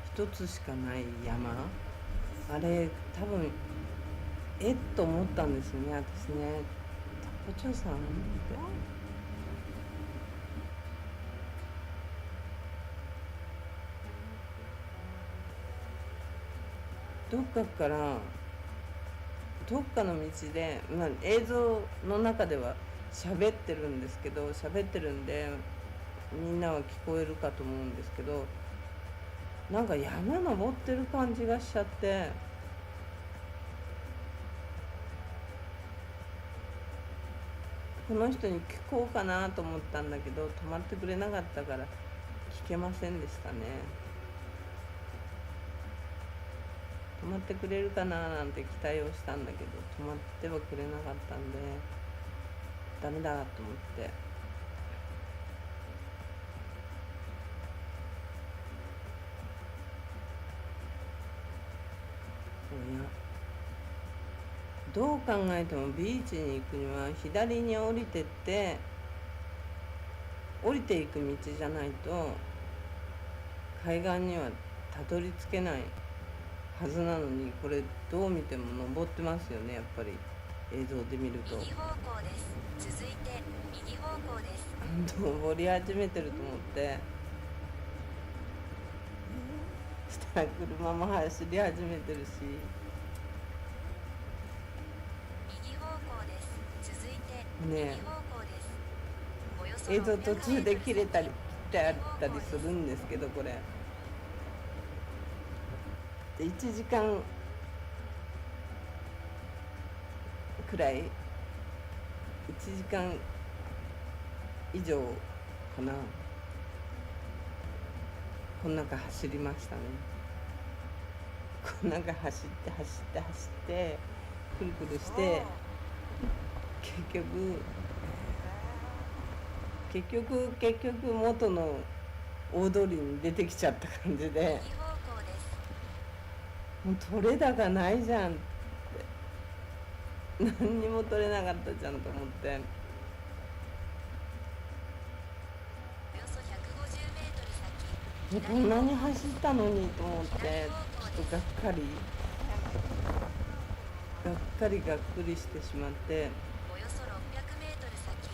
一つしかない山、あれ多分と思ったんですよね、私ね。タコチュ山ってどっかの道で、映像の中では喋ってるんですけど、喋ってるんでみんなは聞こえるかと思うんですけど、なんか山登ってる感じがしちゃって、この人に聞こうかなと思ったんだけど止まってくれなかったから聞けませんでしたね。止まってくれるかななんて期待をしたんだけど止まってはくれなかったんでダメだと思って、どう考えてもビーチに行くには左に降りてって降りていく道じゃないと海岸にはたどり着けないはずなのに、これどう見ても登ってますよね、やっぱり映像で見ると。右方向です。続いて右方向です。登り始めてると思って、したら車も走り始めてるし、右方向です。続いてね右方向です。およそ映像途中で切れたり600切ってあったりするんですけど、これで1時間くらい1時間以上かな、この中走りましたね。この中走ってくるくるして結局元の大通りに出てきちゃった感じで、右方向です。もう取れ高ないじゃんって、何にも取れなかったじゃんと思って、およそ150メートル先。こんなに走ったのにと思って、ちょっとがっかりしてしまって、およそ600メートル先。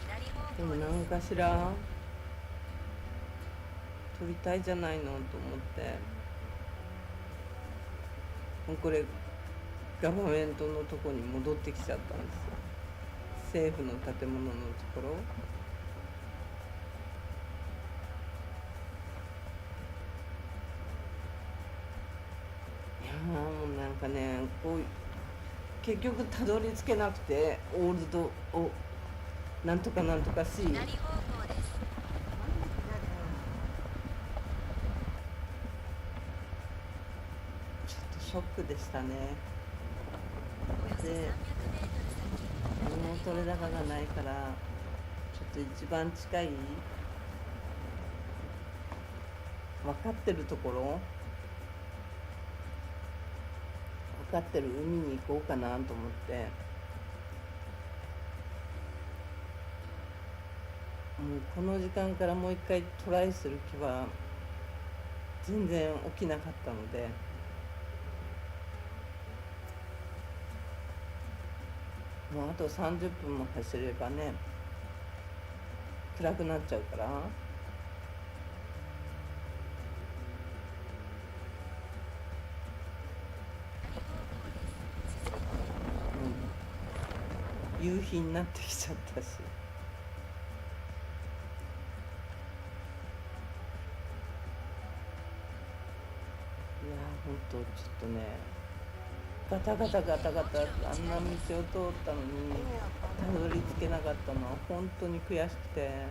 左方でも向です。何かしら撮りたいじゃないのと思って、もうこれガバメントのとこに戻ってきちゃったんですよ、政府の建物のところ。いやもうなんかね、こう結局たどり着けなくて、オールドをなんとかし、左方向です。ちょっとショックでしたね。およそ300メートル先。何も取れ高がないから、ちょっと一番近い分かってるところ、分かってる海に行こうかなと思って、もうこの時間からもう一回トライする気は全然起きなかったので、もうあと30分も走ればね暗くなっちゃうから、夕日になってきちゃったし、いやほんとちょっとね、ガタガタガタガタあんな道を通ったのにたどり着けなかったのは本当に悔しくて、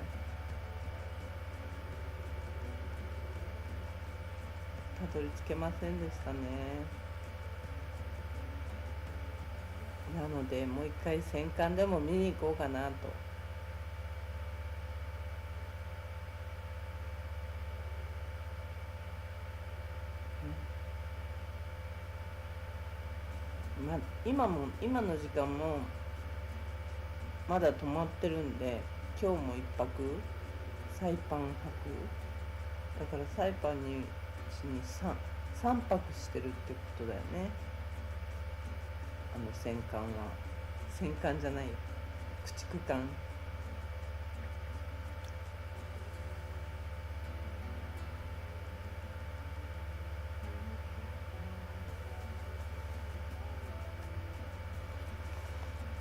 たどり着けませんでしたね。なのでもう一回戦艦でも見に行こうかなと。今の時間もまだ泊まってるんで、今日も一泊サイパン泊だから、サイパンに3泊してるってことだよね。戦艦じゃないよ、駆逐艦。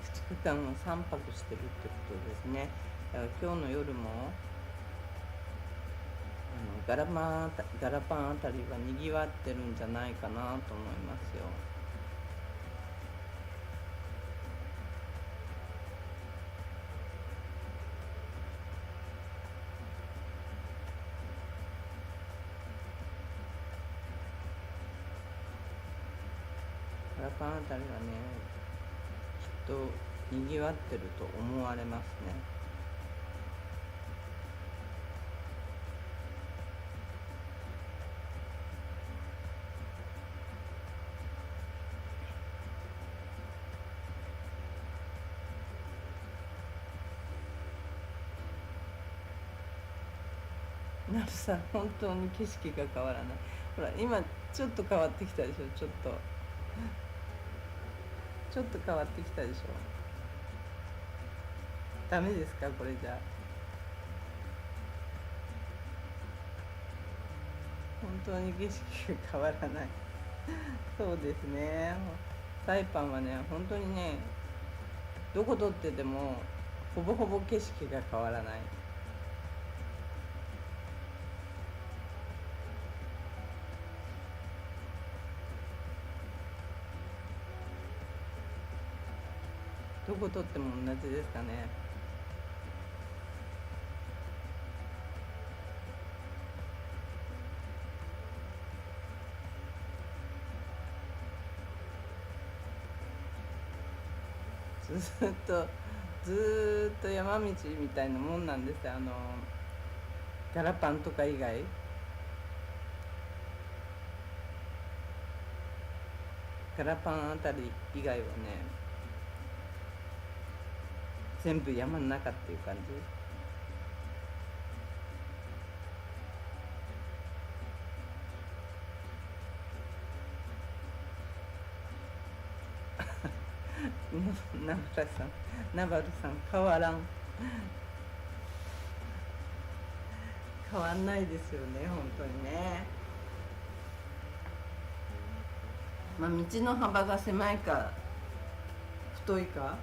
駆逐艦を3泊してるってことですね。だから今日の夜もガラパンあたりはにぎわってるんじゃないかなと思いますよ。ガラパンあたりはね、きっとにぎわってると思われますね。なるさん、本当に景色が変わらない。ほら今ちょっと変わってきたでしょ。ちょっと変わってきたでしょ。ダメですかこれじゃ。本当に景色が変わらない。そうですね。サイパンはね、本当にね、どこ撮っててもほぼほぼ景色が変わらない。どこ撮っても同じですかね。ずっと山道みたいなもんなんですよ。ガラパンとか以外。ガラパンあたり以外はね、全部山の中っていう感じ。ナバルさん変わらん。変わんないですよね、本当にね。まあ道の幅が狭いか太いか、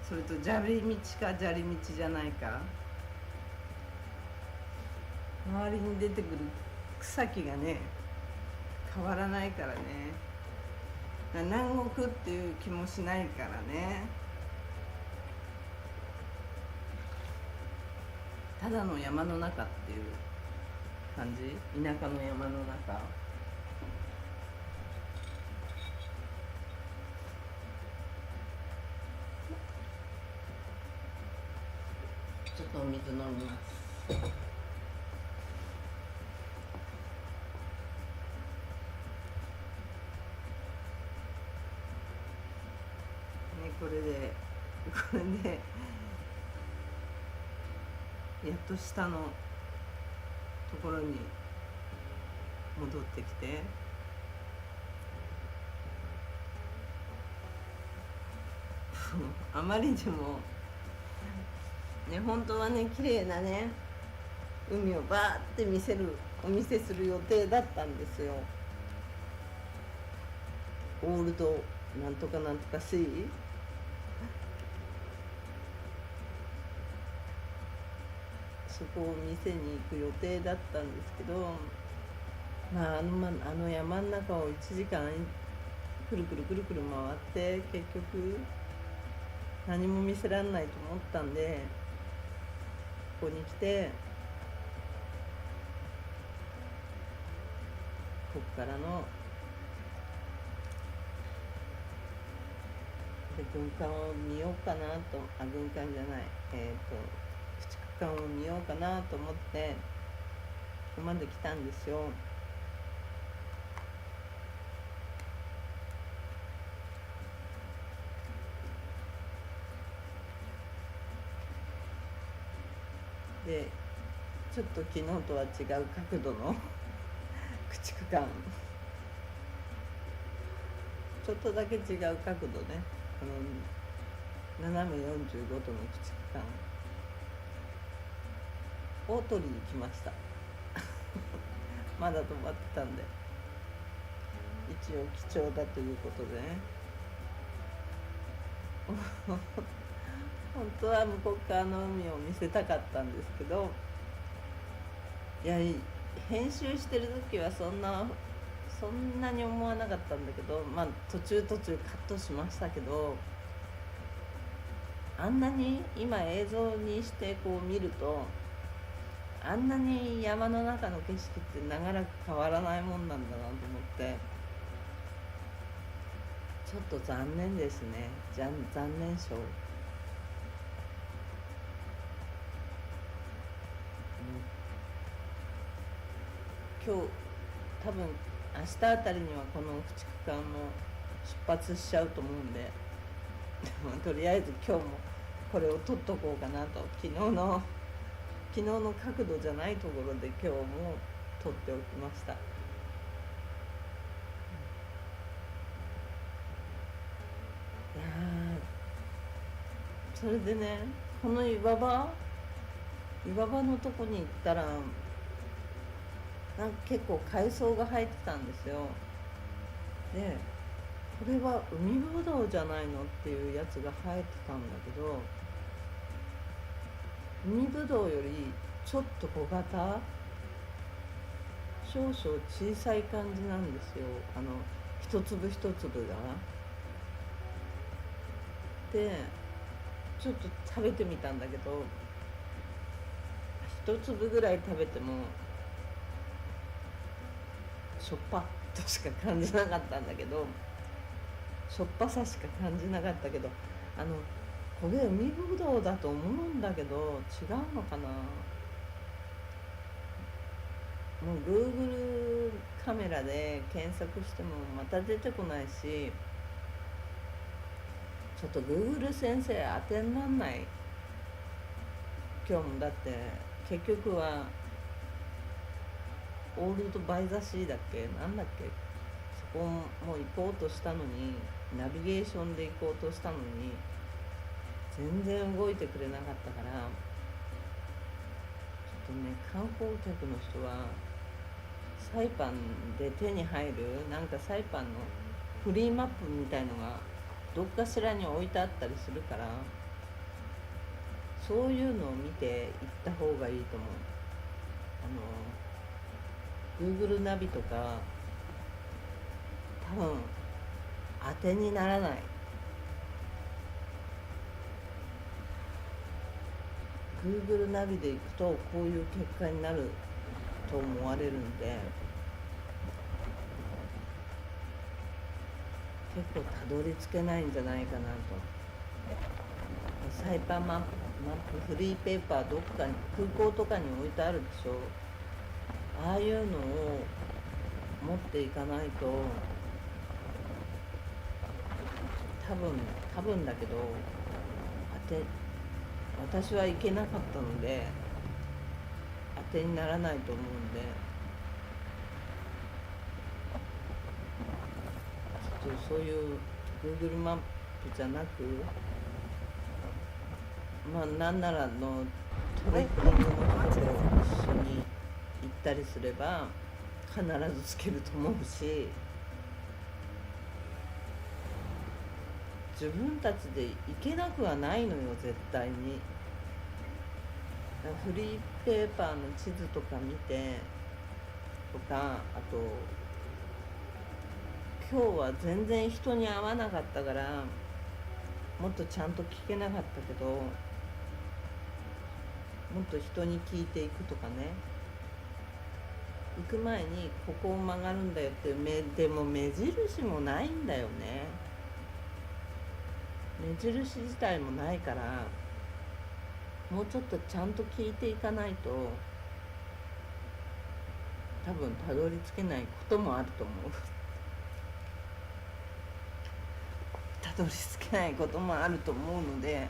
それと砂利道か砂利道じゃないか、周りに出てくる草木がね変わらないからね。南国っていう気もしないからね。ただの山の中っていう感じ。田舎の山の中。ちょっとお水飲みます。これでやっと下のところに戻ってきて、あまりにもね、本当はね綺麗なね海をバーってお見せする予定だったんですよ。オールドなんとかなんとかシーそこを店に行く予定だったんですけど、あの山の中を1時間くるくるくるくる回って結局何も見せられないと思ったんで、ここに来てここからの軍艦を見ようかなと、軍艦じゃない、駆逐艦を見ようかなと思ってここまで来たんですよ。でちょっと昨日とは違う角度の駆逐艦、ちょっとだけ違う角度ね、斜め45度の駆逐艦を取りに来ましたまだ止まってたんで、一応貴重だということでね本当は向こう側の海を見せたかったんですけど、いや編集してる時はそんなに思わなかったんだけど、途中カットしましたけど、あんなに今映像にしてこう見ると、あんなに山の中の景色って長らく変わらないもんなんだなと思って、ちょっと残念ですね。残念賞。今日多分明日あたりにはこの駆逐艦も出発しちゃうと思うんでとりあえず今日もこれを撮っとこうかなと、昨日の角度じゃないところで今日も撮っておきました。いやそれでね、この岩場のとこに行ったらなんか結構海藻が生えてたんですよ。でこれは海ぶどうじゃないのっていうやつが生えてたんだけど、海ぶどうよりちょっと小型、少々小さい感じなんですよ、一粒一粒が。でちょっと食べてみたんだけど、一粒ぐらい食べてもしょっぱとしか感じなかったんだけど、しょっぱさしか感じなかったけど、これ海ぶどうだと思うんだけど違うのかな。もう Google カメラで検索してもまた出てこないし、ちょっと Google 先生当てになんない。今日もだって結局はオールドバイザシーだっけ、なんだっけ、そこも行こうとしたのに、ナビゲーションで行こうとしたのに全然動いてくれなかったから、ちょっとね、観光客の人はサイパンで手に入るなんかサイパンのフリーマップみたいのがどっかしらに置いてあったりするから、そういうのを見て行った方がいいと思う。Google ナビとか多分当てにならない。Google ナビで行くとこういう結果になると思われるんで、結構たどり着けないんじゃないかなと。サイパンマップフリーペーパーどっかに空港とかに置いてあるでしょ。ああいうのを持っていかないと、多分だけど私は行けなかったので当てにならないと思うんで、ちょっとそういう Google マップじゃなく、なんならのトレッキングの人と一緒に行ったりすれば必ずつけると思うし、自分たちで行けなくはないのよ、絶対に。フリーペーパーの地図とか見てとか、あと今日は全然人に会わなかったからもっとちゃんと聞けなかったけど、もっと人に聞いていくとかね、行く前にここを曲がるんだよってでも目印もないんだよね。目印自体もないから、もうちょっとちゃんと聞いていかないと多分たどり着けないこともあると思う。たどり着けないこともあると思うので、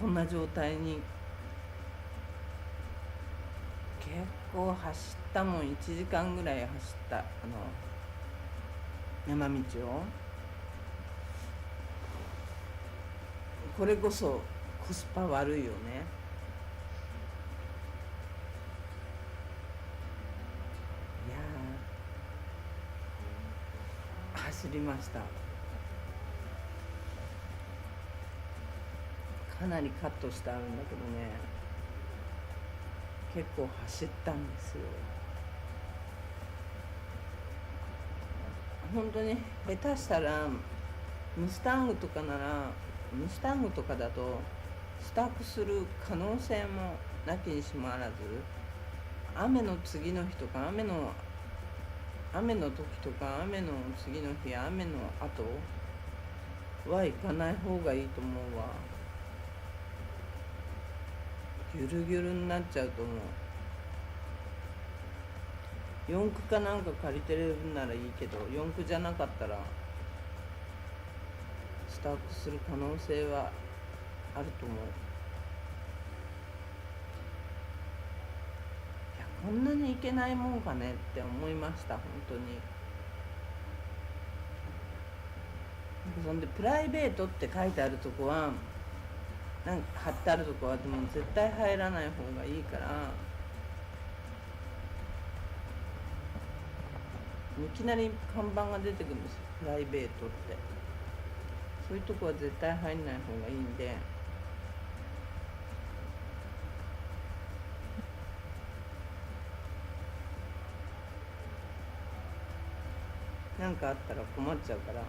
こんな状態に結構走ったもん。1時間ぐらい走った山道を。これこそコスパ悪いよね。いや走りました。かなりカットしてあるんだけどね、結構走ったんですよ。本当に下手したらムスタングとかなら、ムスタングとかだとスタックする可能性もなきにしもあらず、雨の次の日とか雨の時とか雨の次の日、雨の後は行かない方がいいと思うわ。ギュルギュルになっちゃうと思う。四駆かなんか借りてるならいいけど、四駆じゃなかったらスタートする可能性はあると思う。いや、こんなにいけないもんかねって思いました、本当に。そんでプライベートって書いてあるとこは、なんか貼ってあるとこはでも絶対入らない方がいいから、いきなり看板が出てくるんですよ、プライベートって。そういうとこは絶対入んない方がいいんで、なんかあったら困っちゃうから。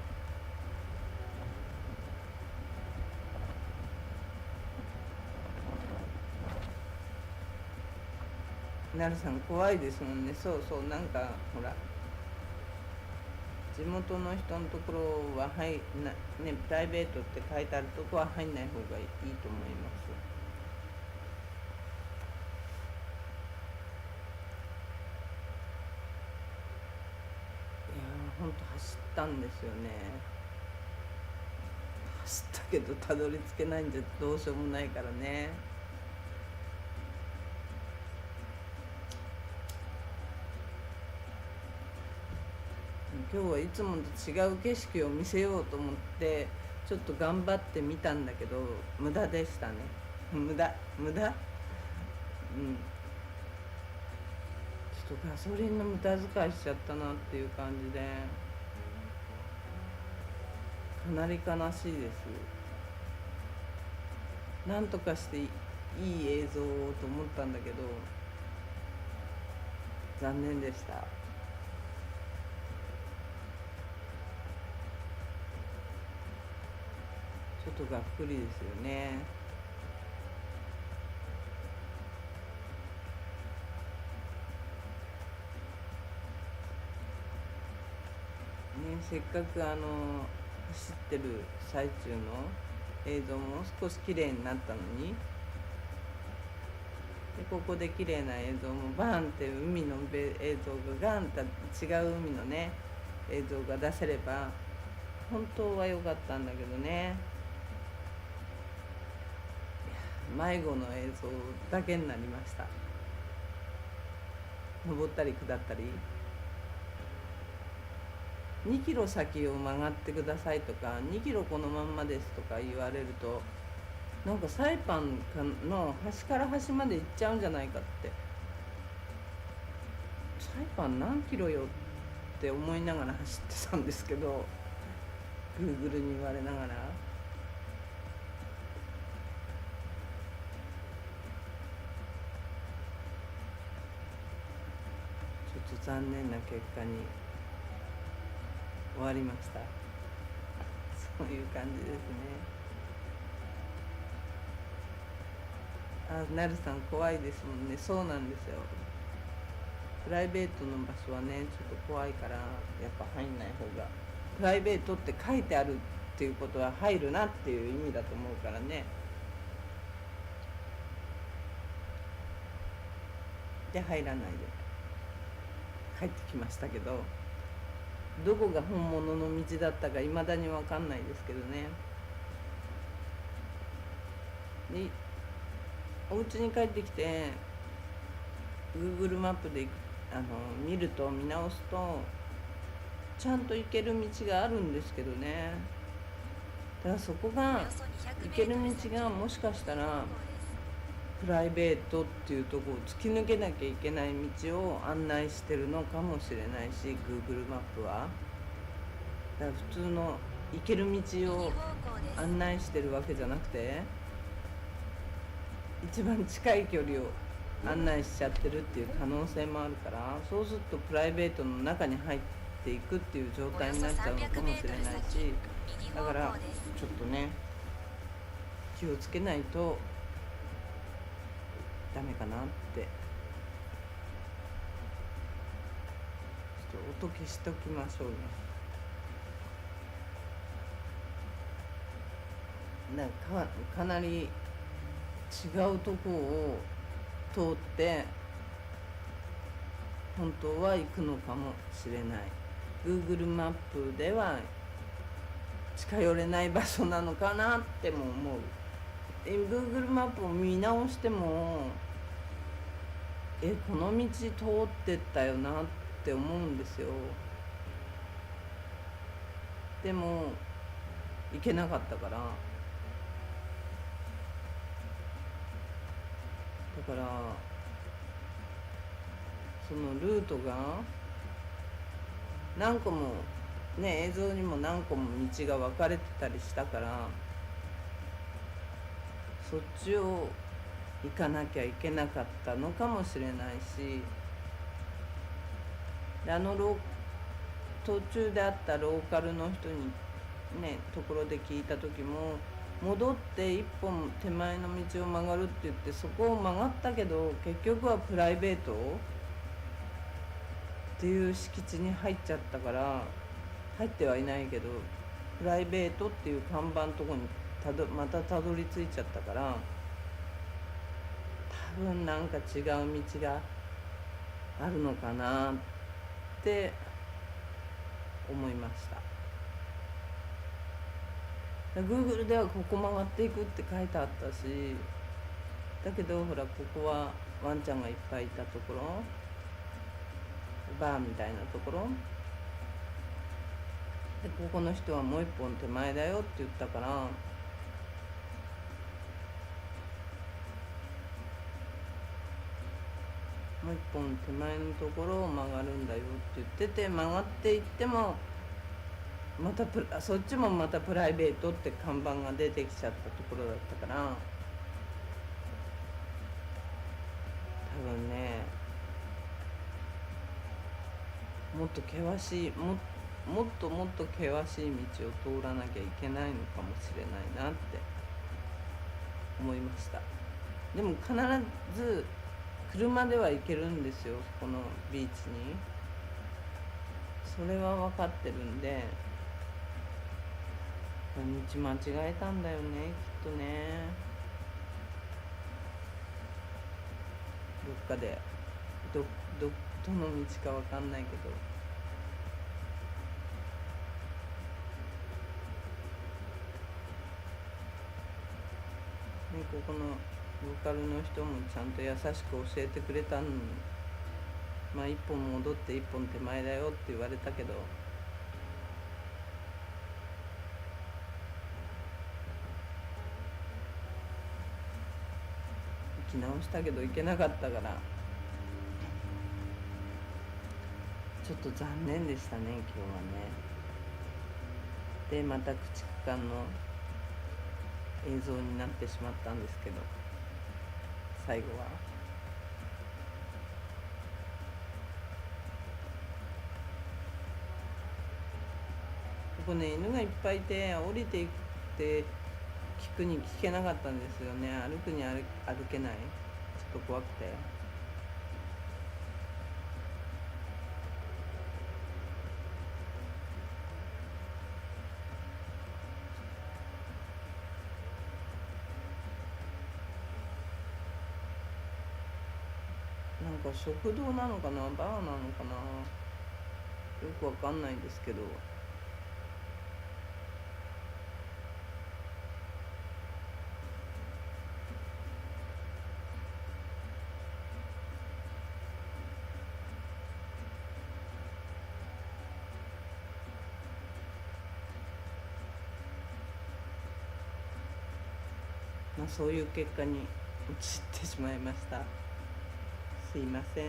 なるさん怖いですもんね。そうそう、なんかほら地元の人のところはね、プライベートって書いてあるとこは入んない方がいいと思います。いやー、ほんと走ったんですよね。走ったけどたどり着けないんじゃどうしようもないからね。今日はいつもと違う景色を見せようと思ってちょっと頑張ってみたんだけど無駄でしたね。無駄うん。ちょっとガソリンの無駄遣いしちゃったなっていう感じで、かなり悲しいです。なんとかしていい映像をと思ったんだけど残念でした。ちょっとがっくりですよね。せっかく走ってる最中の映像も少し綺麗になったのに、でここで綺麗な映像もバーンって海の映像がガンと違う海のね映像が出せれば本当は良かったんだけどね。迷子の映像だけになりました。登ったり下ったり、2キロ先を曲がってくださいとか2キロこのまんまですとか言われると、なんかサイパンの端から端まで行っちゃうんじゃないかって、サイパン何キロよって思いながら走ってたんですけど、 Google に言われながら。と残念な結果に終わりました。そういう感じですね。あ、なるさん怖いですもんね。そうなんですよ。プライベートの場所はねちょっと怖いからやっぱ入んない方が、プライベートって書いてあるっていうことは入るなっていう意味だと思うからね。で入らないで帰ってきましたけど、どこが本物の道だったかいまだに分かんないですけどね。でお家に帰ってきて Google マップで見ると見直すとちゃんと行ける道があるんですけどね。だからそこおがよそ200行けるメートル道がもしかしたら右方向ですプライベートっていうところを突き抜けなきゃいけない道を案内してるのかもしれないし Google マップはだから普通の行ける道右方を向です案内してるわけじゃなくて一番近い距離を案内しちゃってるっていう可能性もあるから、そうするとプライベートの中に入っていくっていう状態になっちゃうのかもしれないし、右方だから向ですちょっとね気をつけないとダメかなって。ちょっと音消しときましょうね。なんかなり違うとこを通って本当は行くのかもしれない。 Google マップでは近寄れない場所なのかなっても思う。Google マップを見直してもこの道通ってったよなって思うんですよ。でも行けなかったから、だからそのルートが何個もね、映像にも何個も道が分かれてたりしたから、そっちを行かなきゃいけなかったのかもしれないし、で途中で会ったローカルの人にねところで聞いた時も、戻って一本手前の道を曲がるって言ってそこを曲がったけど結局はプライベートっていう敷地に入っちゃったから、入ってはいないけどプライベートっていう看板のとこにまたたどり着いちゃったから、多分なんか違う道があるのかなって思いました。Google ではここ曲がっていくって書いてあったし、だけどほらここはワンちゃんがいっぱいいたところ、バーみたいなところで、ここの人はもう一本手前だよって言ったから、もう一本手前のところを曲がるんだよって言ってて、曲がっていってもまたそっちもまたプライベートって看板が出てきちゃったところだったから、多分ねもっと険しいもっと険しい道を通らなきゃいけないのかもしれないなって思いました。でも必ず車では行けるんですよ、このビーチに。それは分かってるんで、道間違えたんだよねきっとね。どっかでどの道か分かんないけど、ね、ここのローカルの人もちゃんと優しく教えてくれたのに、まあ一本戻って一本手前だよって言われたけど、行き直したけど行けなかったからちょっと残念でしたね今日はね。でまた駆逐艦の映像になってしまったんですけど、最後はこね犬がいっぱいいて降りていって聞くに聞けなかったんですよね。歩くに歩けない、ちょっと怖くて。なんか食堂なのかな、バーなのかな、よくわかんないんですけど。まあそういう結果に陥ってしまいました。すいません。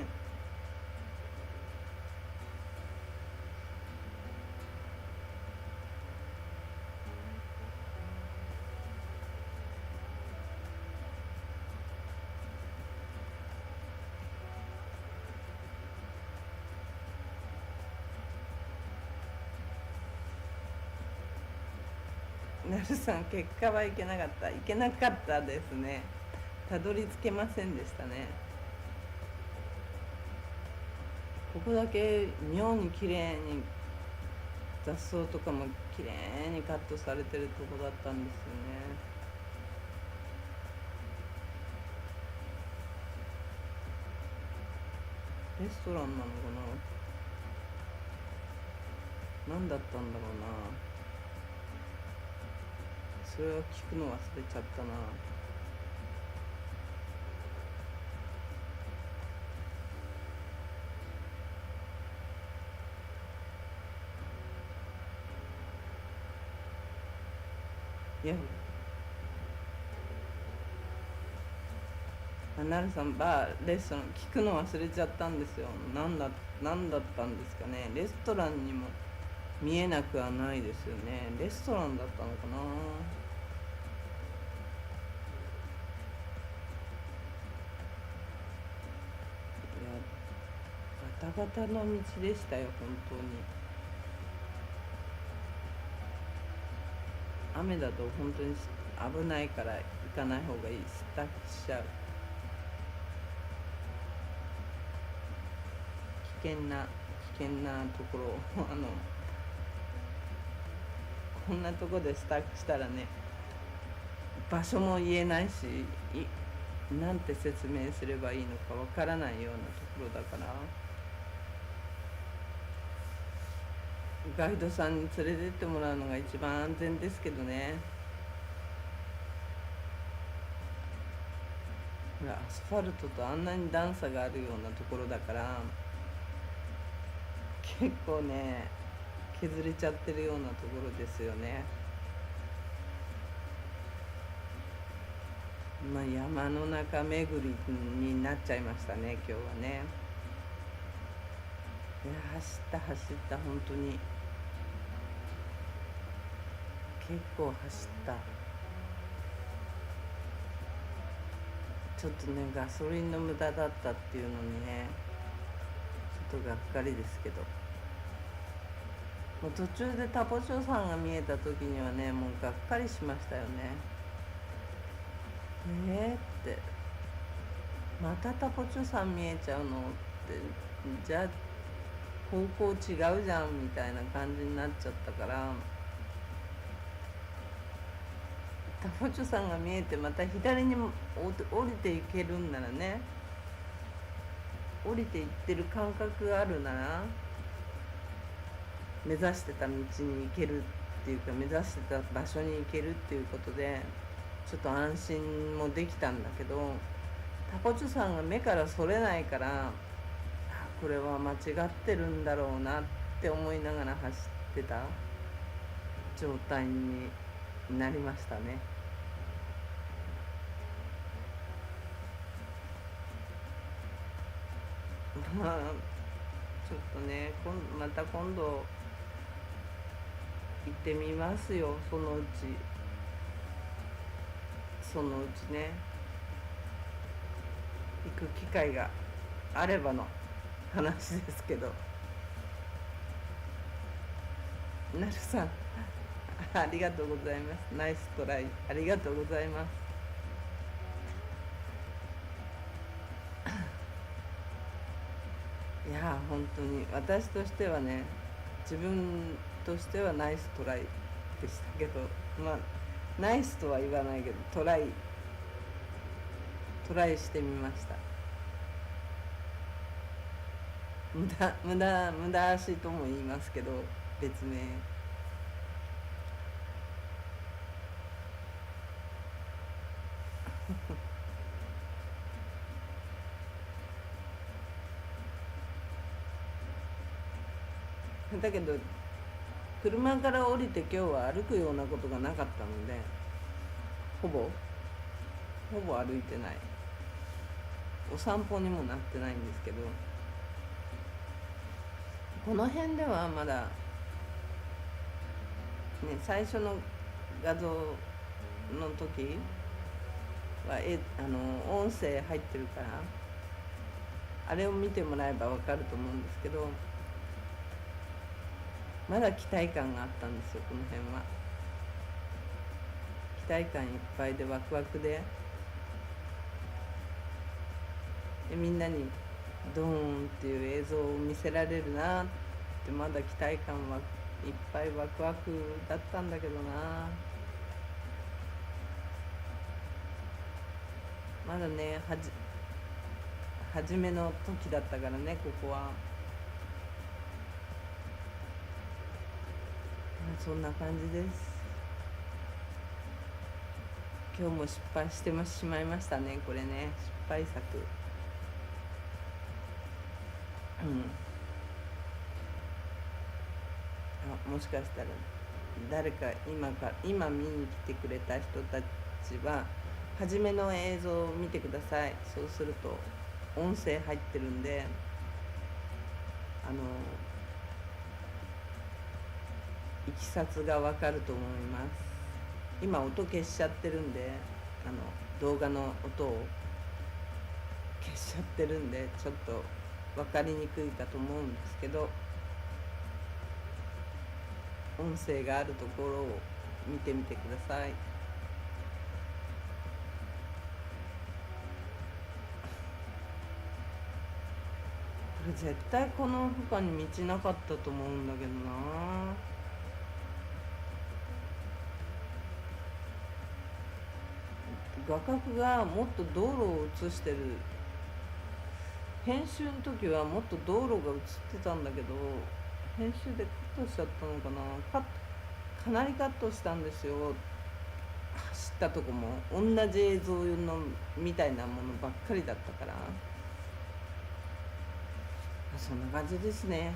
なるさん、結果はいけなかった。いけなかったですね。たどり着けませんでしたね。ここだけ妙に綺麗に雑草とかも綺麗にカットされてるとこだったんですよね。レストランなのかな、何だったんだろうな。それは聞くの忘れちゃったな。いや、なるさん、レストラン聞くの忘れちゃったんですよ。なんだったんですかね。レストランにも見えなくはないですよね。レストランだったのかな。ガタガタの道でしたよ、本当に。雨だと本当に危ないから行かない方がいい。スタックしちゃう。危険なところこんなとこでスタックしたらね、場所も言えないし、なんて説明すればいいのかわからないようなところだから、ガイドさんに連れてってもらうのが一番安全ですけどね。ほら、アスファルトとあんなに段差があるようなところだから、結構ね削れちゃってるようなところですよね。まあ山の中巡りになっちゃいましたね、今日はね。いや、走った本当に結構走った。ちょっとね、ガソリンの無駄だったっていうのにね、ちょっとがっかりですけど、もう途中でタポチョ山が見えた時にはね、もうがっかりしましたよね。ってまたタポチョ山見えちゃうのって、じゃあ方向違うじゃんみたいな感じになっちゃったから、タポチョ山が見えてまた左にも降りていけるんならね、降りていってる感覚があるなら、目指してた道に行けるっていうか、目指してた場所に行けるっていうことでちょっと安心もできたんだけど、タポチョ山が目からそれないから、これは間違ってるんだろうなって思いながら走ってた状態になりましたね。まあちょっとね、また今度行ってみますよ、そのうちね、行く機会があればの話ですけど。なるさん、ありがとうございます。ナイストライ、ありがとうございます。いやー、本当に私としてはね、自分としてはナイストライでしたけど、まあナイスとは言わないけど、トライしてみました。無駄足とも言いますけど、別名。だけど車から降りて今日は歩くようなことがなかったので、ほぼ歩いてない、お散歩にもなってないんですけど、この辺ではまだね、最初の画像の時は音声入ってるから、あれを見てもらえばわかると思うんですけど、まだ期待感があったんですよ。この辺は期待感いっぱいでワクワクで、みんなにドーンっていう映像を見せられるなって、まだ期待感はいっぱいワクワクだったんだけどな。まだね、初めの時だったからね、ここは。そんな感じです。今日も失敗してしまいましたね、これね、失敗作。もしかしたら誰か今見に来てくれた人たちは初めの映像を見てください。そうすると音声入ってるんで、いきさつがわかると思います。今音消しちゃってるんで、動画の音を消しちゃってるんで、ちょっと分かりにくいかと思うんですけど、音声があるところを見てみてください。これ絶対この他に道なかったと思うんだけどな。画角がもっと道路を映してる、編集の時はもっと道路が映ってたんだけど、編集でカットしちゃったのかな。かなりカットしたんですよ。走ったとこも同じ映像のみたいなものばっかりだったから、そんな感じですね。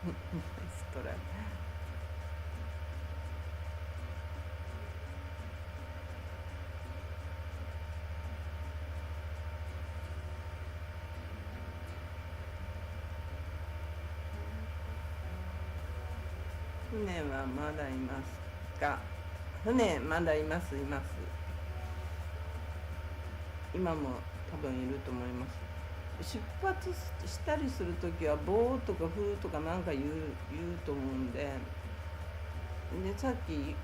ナイストライ。船はまだいますか？船まだいます。今も多分いると思います。出発したりするときはボーとかフーとかなんか言うと思うんで、さっき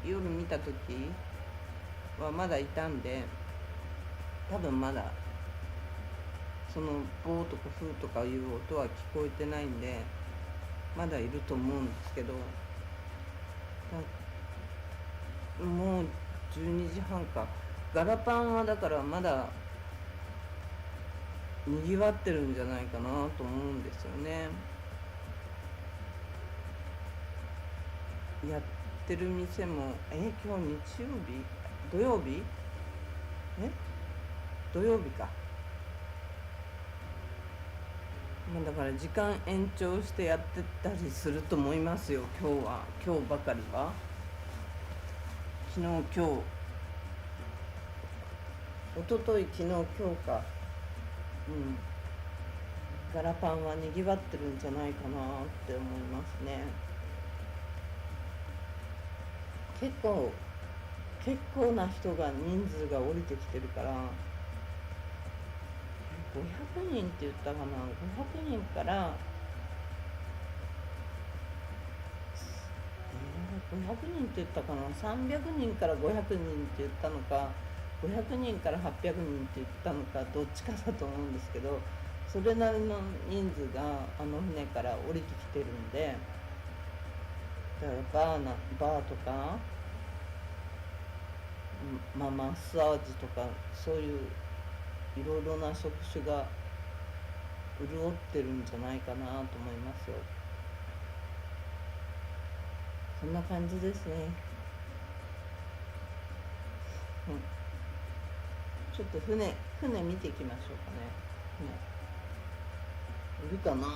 夜見たときはまだいたんで、多分まだそのボーとかフーとかいう音は聞こえてないんで、まだいると思うんですけど、もう12時半か。ガラパンはだからまだにぎわってるんじゃないかなと思うんですよね。やってる店も今日日曜日、土曜日土曜日か。だから時間延長してやってたりすると思いますよ。今日ばかりは。昨日今日一昨日昨日今日か。ガラパンはにぎわってるんじゃないかなって思いますね。結構な人が人数が降りてきてるから、500人って言ったかな、500人から500人って言ったかな、300人から500人って言ったのか、500人から800人って言ったのか、どっちかだと思うんですけど、それなりの人数があの船から降りてきてるんで、だからバーとか、マッサージとか、そういういろいろな職種が潤ってるんじゃないかなと思いますよ。そんな感じですね。ちょっと船見ていきましょうかね。いるかな。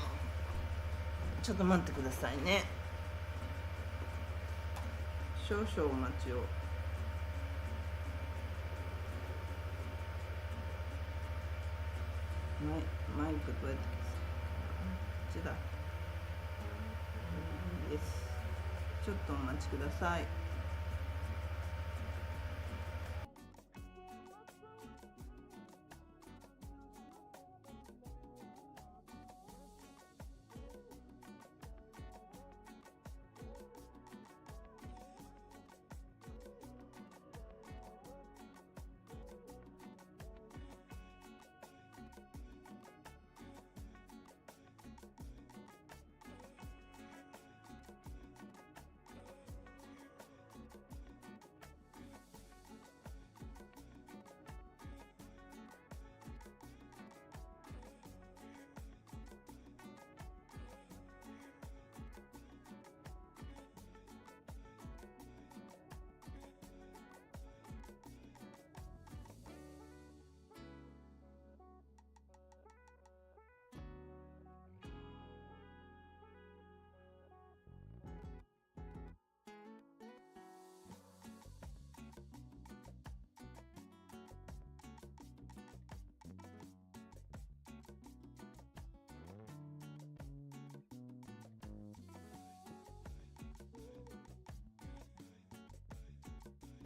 ちょっと待ってくださいね。少々お待ちを。マイクどうやって消す？こっちだ。です。ちょっとお待ちください。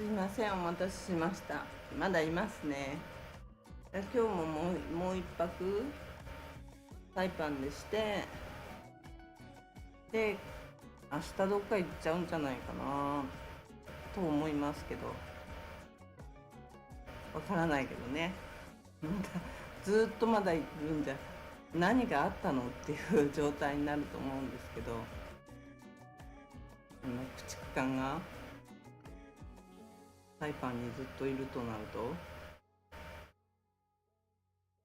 すいません、お待たせしました。まだいますね。今日ももう一泊サイパンでして、で明日どっか行っちゃうんじゃないかなと思いますけど、わからないけどね。ずっとまだいるんじゃ、何があったのっていう状態になると思うんですけど、駆逐艦がサイパンにずっといるとなると、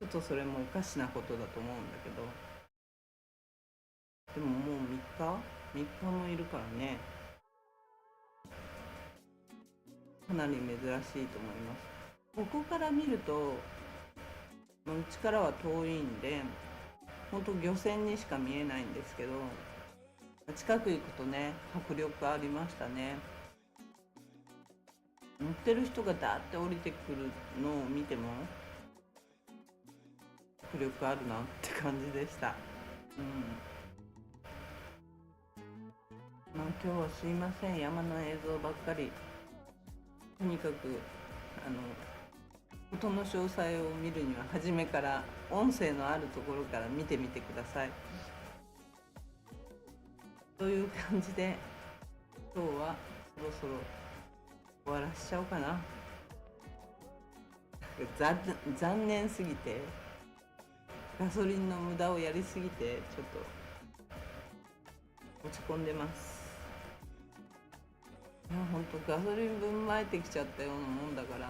ちょっとそれもおかしなことだと思うんだけど、でももう3日もいるからね、かなり珍しいと思います。ここから見ると、うちからは遠いんで、ほんと漁船にしか見えないんですけど、近く行くとね、迫力ありましたね。乗ってる人がダーって降りてくるのを見ても迫力あるなって感じでした。まあ今日はすいません、山の映像ばっかり。とにかく音の詳細を見るには初めから音声のあるところから見てみてください。という感じで今日はそろそろ終わらしちゃおうかな。残念すぎて、ガソリンの無駄をやりすぎてちょっと落ち込んでます。いやほんとガソリン分まいてきちゃったようなもんだから、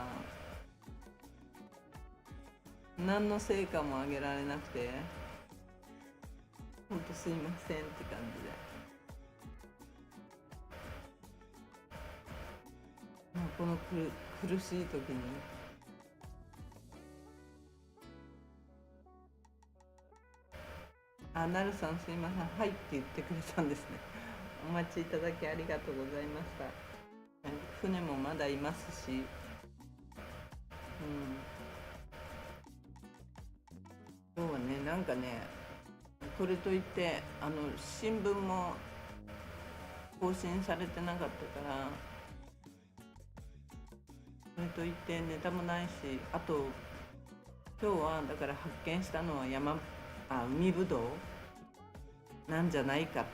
何の成果も上げられなくて、ほんとすいませんって感じで、この苦しい時になるさんすいません、はいって言ってくれたんですね。お待ちいただきありがとうございました。船もまだいますし、今日はね、なんかね、これといって新聞も更新されてなかったから、それといってネタもないし、あと今日はだから発見したのは海ぶどうなんじゃないかっ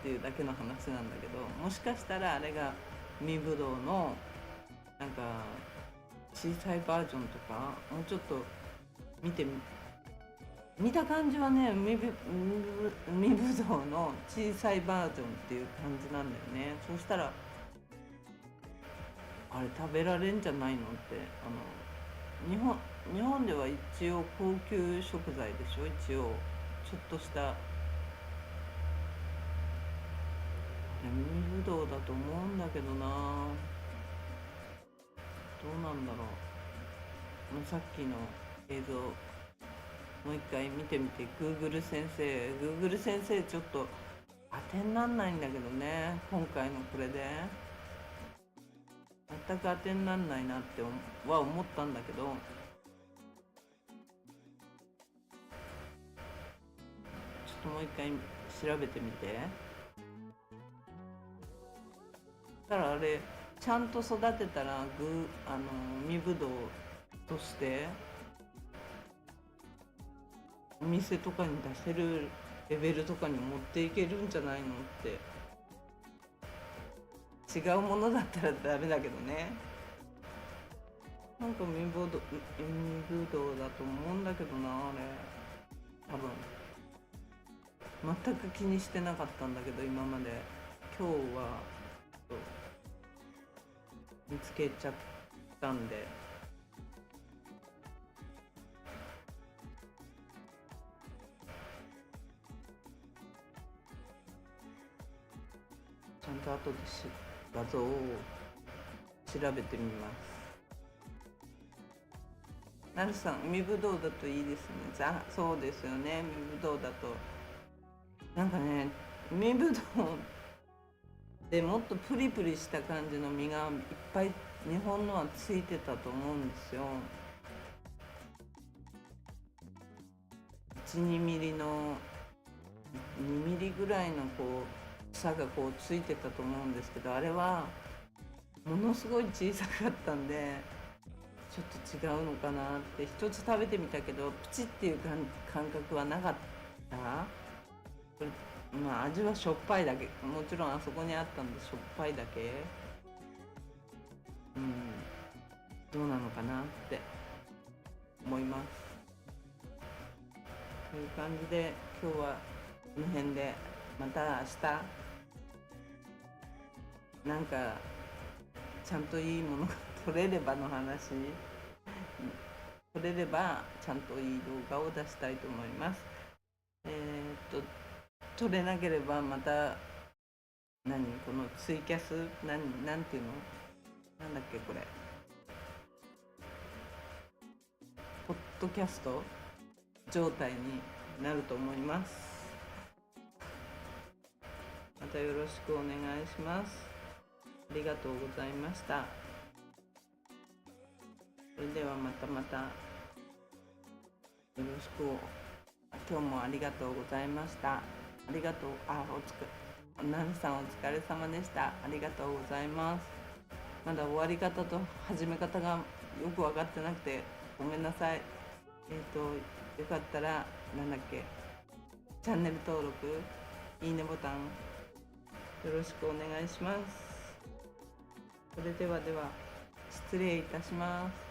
ていうだけの話なんだけど、もしかしたらあれが海ぶどうのなんか小さいバージョンとか、もうちょっと見た感じはね、海ぶどうの小さいバージョンっていう感じなんだよね。そうしたらあれ食べられんじゃないのって、日本では一応高級食材でしょ。一応ちょっとした海ぶどうだと思うんだけどな。どうなんだろう。さっきの映像もう一回見てみて、Google 先生ちょっと当てになんないんだけどね、今回のこれで全く当てになんないなっては思ったんだけど、ちょっともう一回調べてみて。だからあれちゃんと育てたら海ぶどうとしてお店とかに出せるレベルとかに持っていけるんじゃないのって。違うものだったらダメだけどね。なんか海ぶどうだと思うんだけどな、あれ多分全く気にしてなかったんだけど今まで。今日は見つけちゃったんで、ちゃんと後で画像を調べてみます。なるさん、海ぶどうだといいですね。そうですよね。海ぶどうだとなんかね、海ぶどうでもっとプリプリした感じの実がいっぱい日本のはついてたと思うんですよ。1、2ミリの2ミリぐらいの草がついてたと思うんですけど、あれはものすごい小さかったんでちょっと違うのかなって。一つ食べてみたけどプチっていう感覚はなかった。これ味はしょっぱいだけ、もちろんあそこにあったんでしょっぱいだけ。どうなのかなって思います。という感じで今日はこの辺で、また明日なんかちゃんといいものが撮れればの話、撮れればちゃんといい動画を出したいと思います。撮れなければまたこのツイキャスなんていうのなんだっけこれ、ポッドキャスト状態になると思います。またよろしくお願いします。ありがとうございました。それではまたよろしく。今日もありがとうございました。ありがとう。なるさんお疲れ様でした。ありがとうございます。まだ終わり方と始め方がよく分かってなくてごめんなさい。よかったらチャンネル登録、いいねボタンよろしくお願いします。それでは失礼いたします。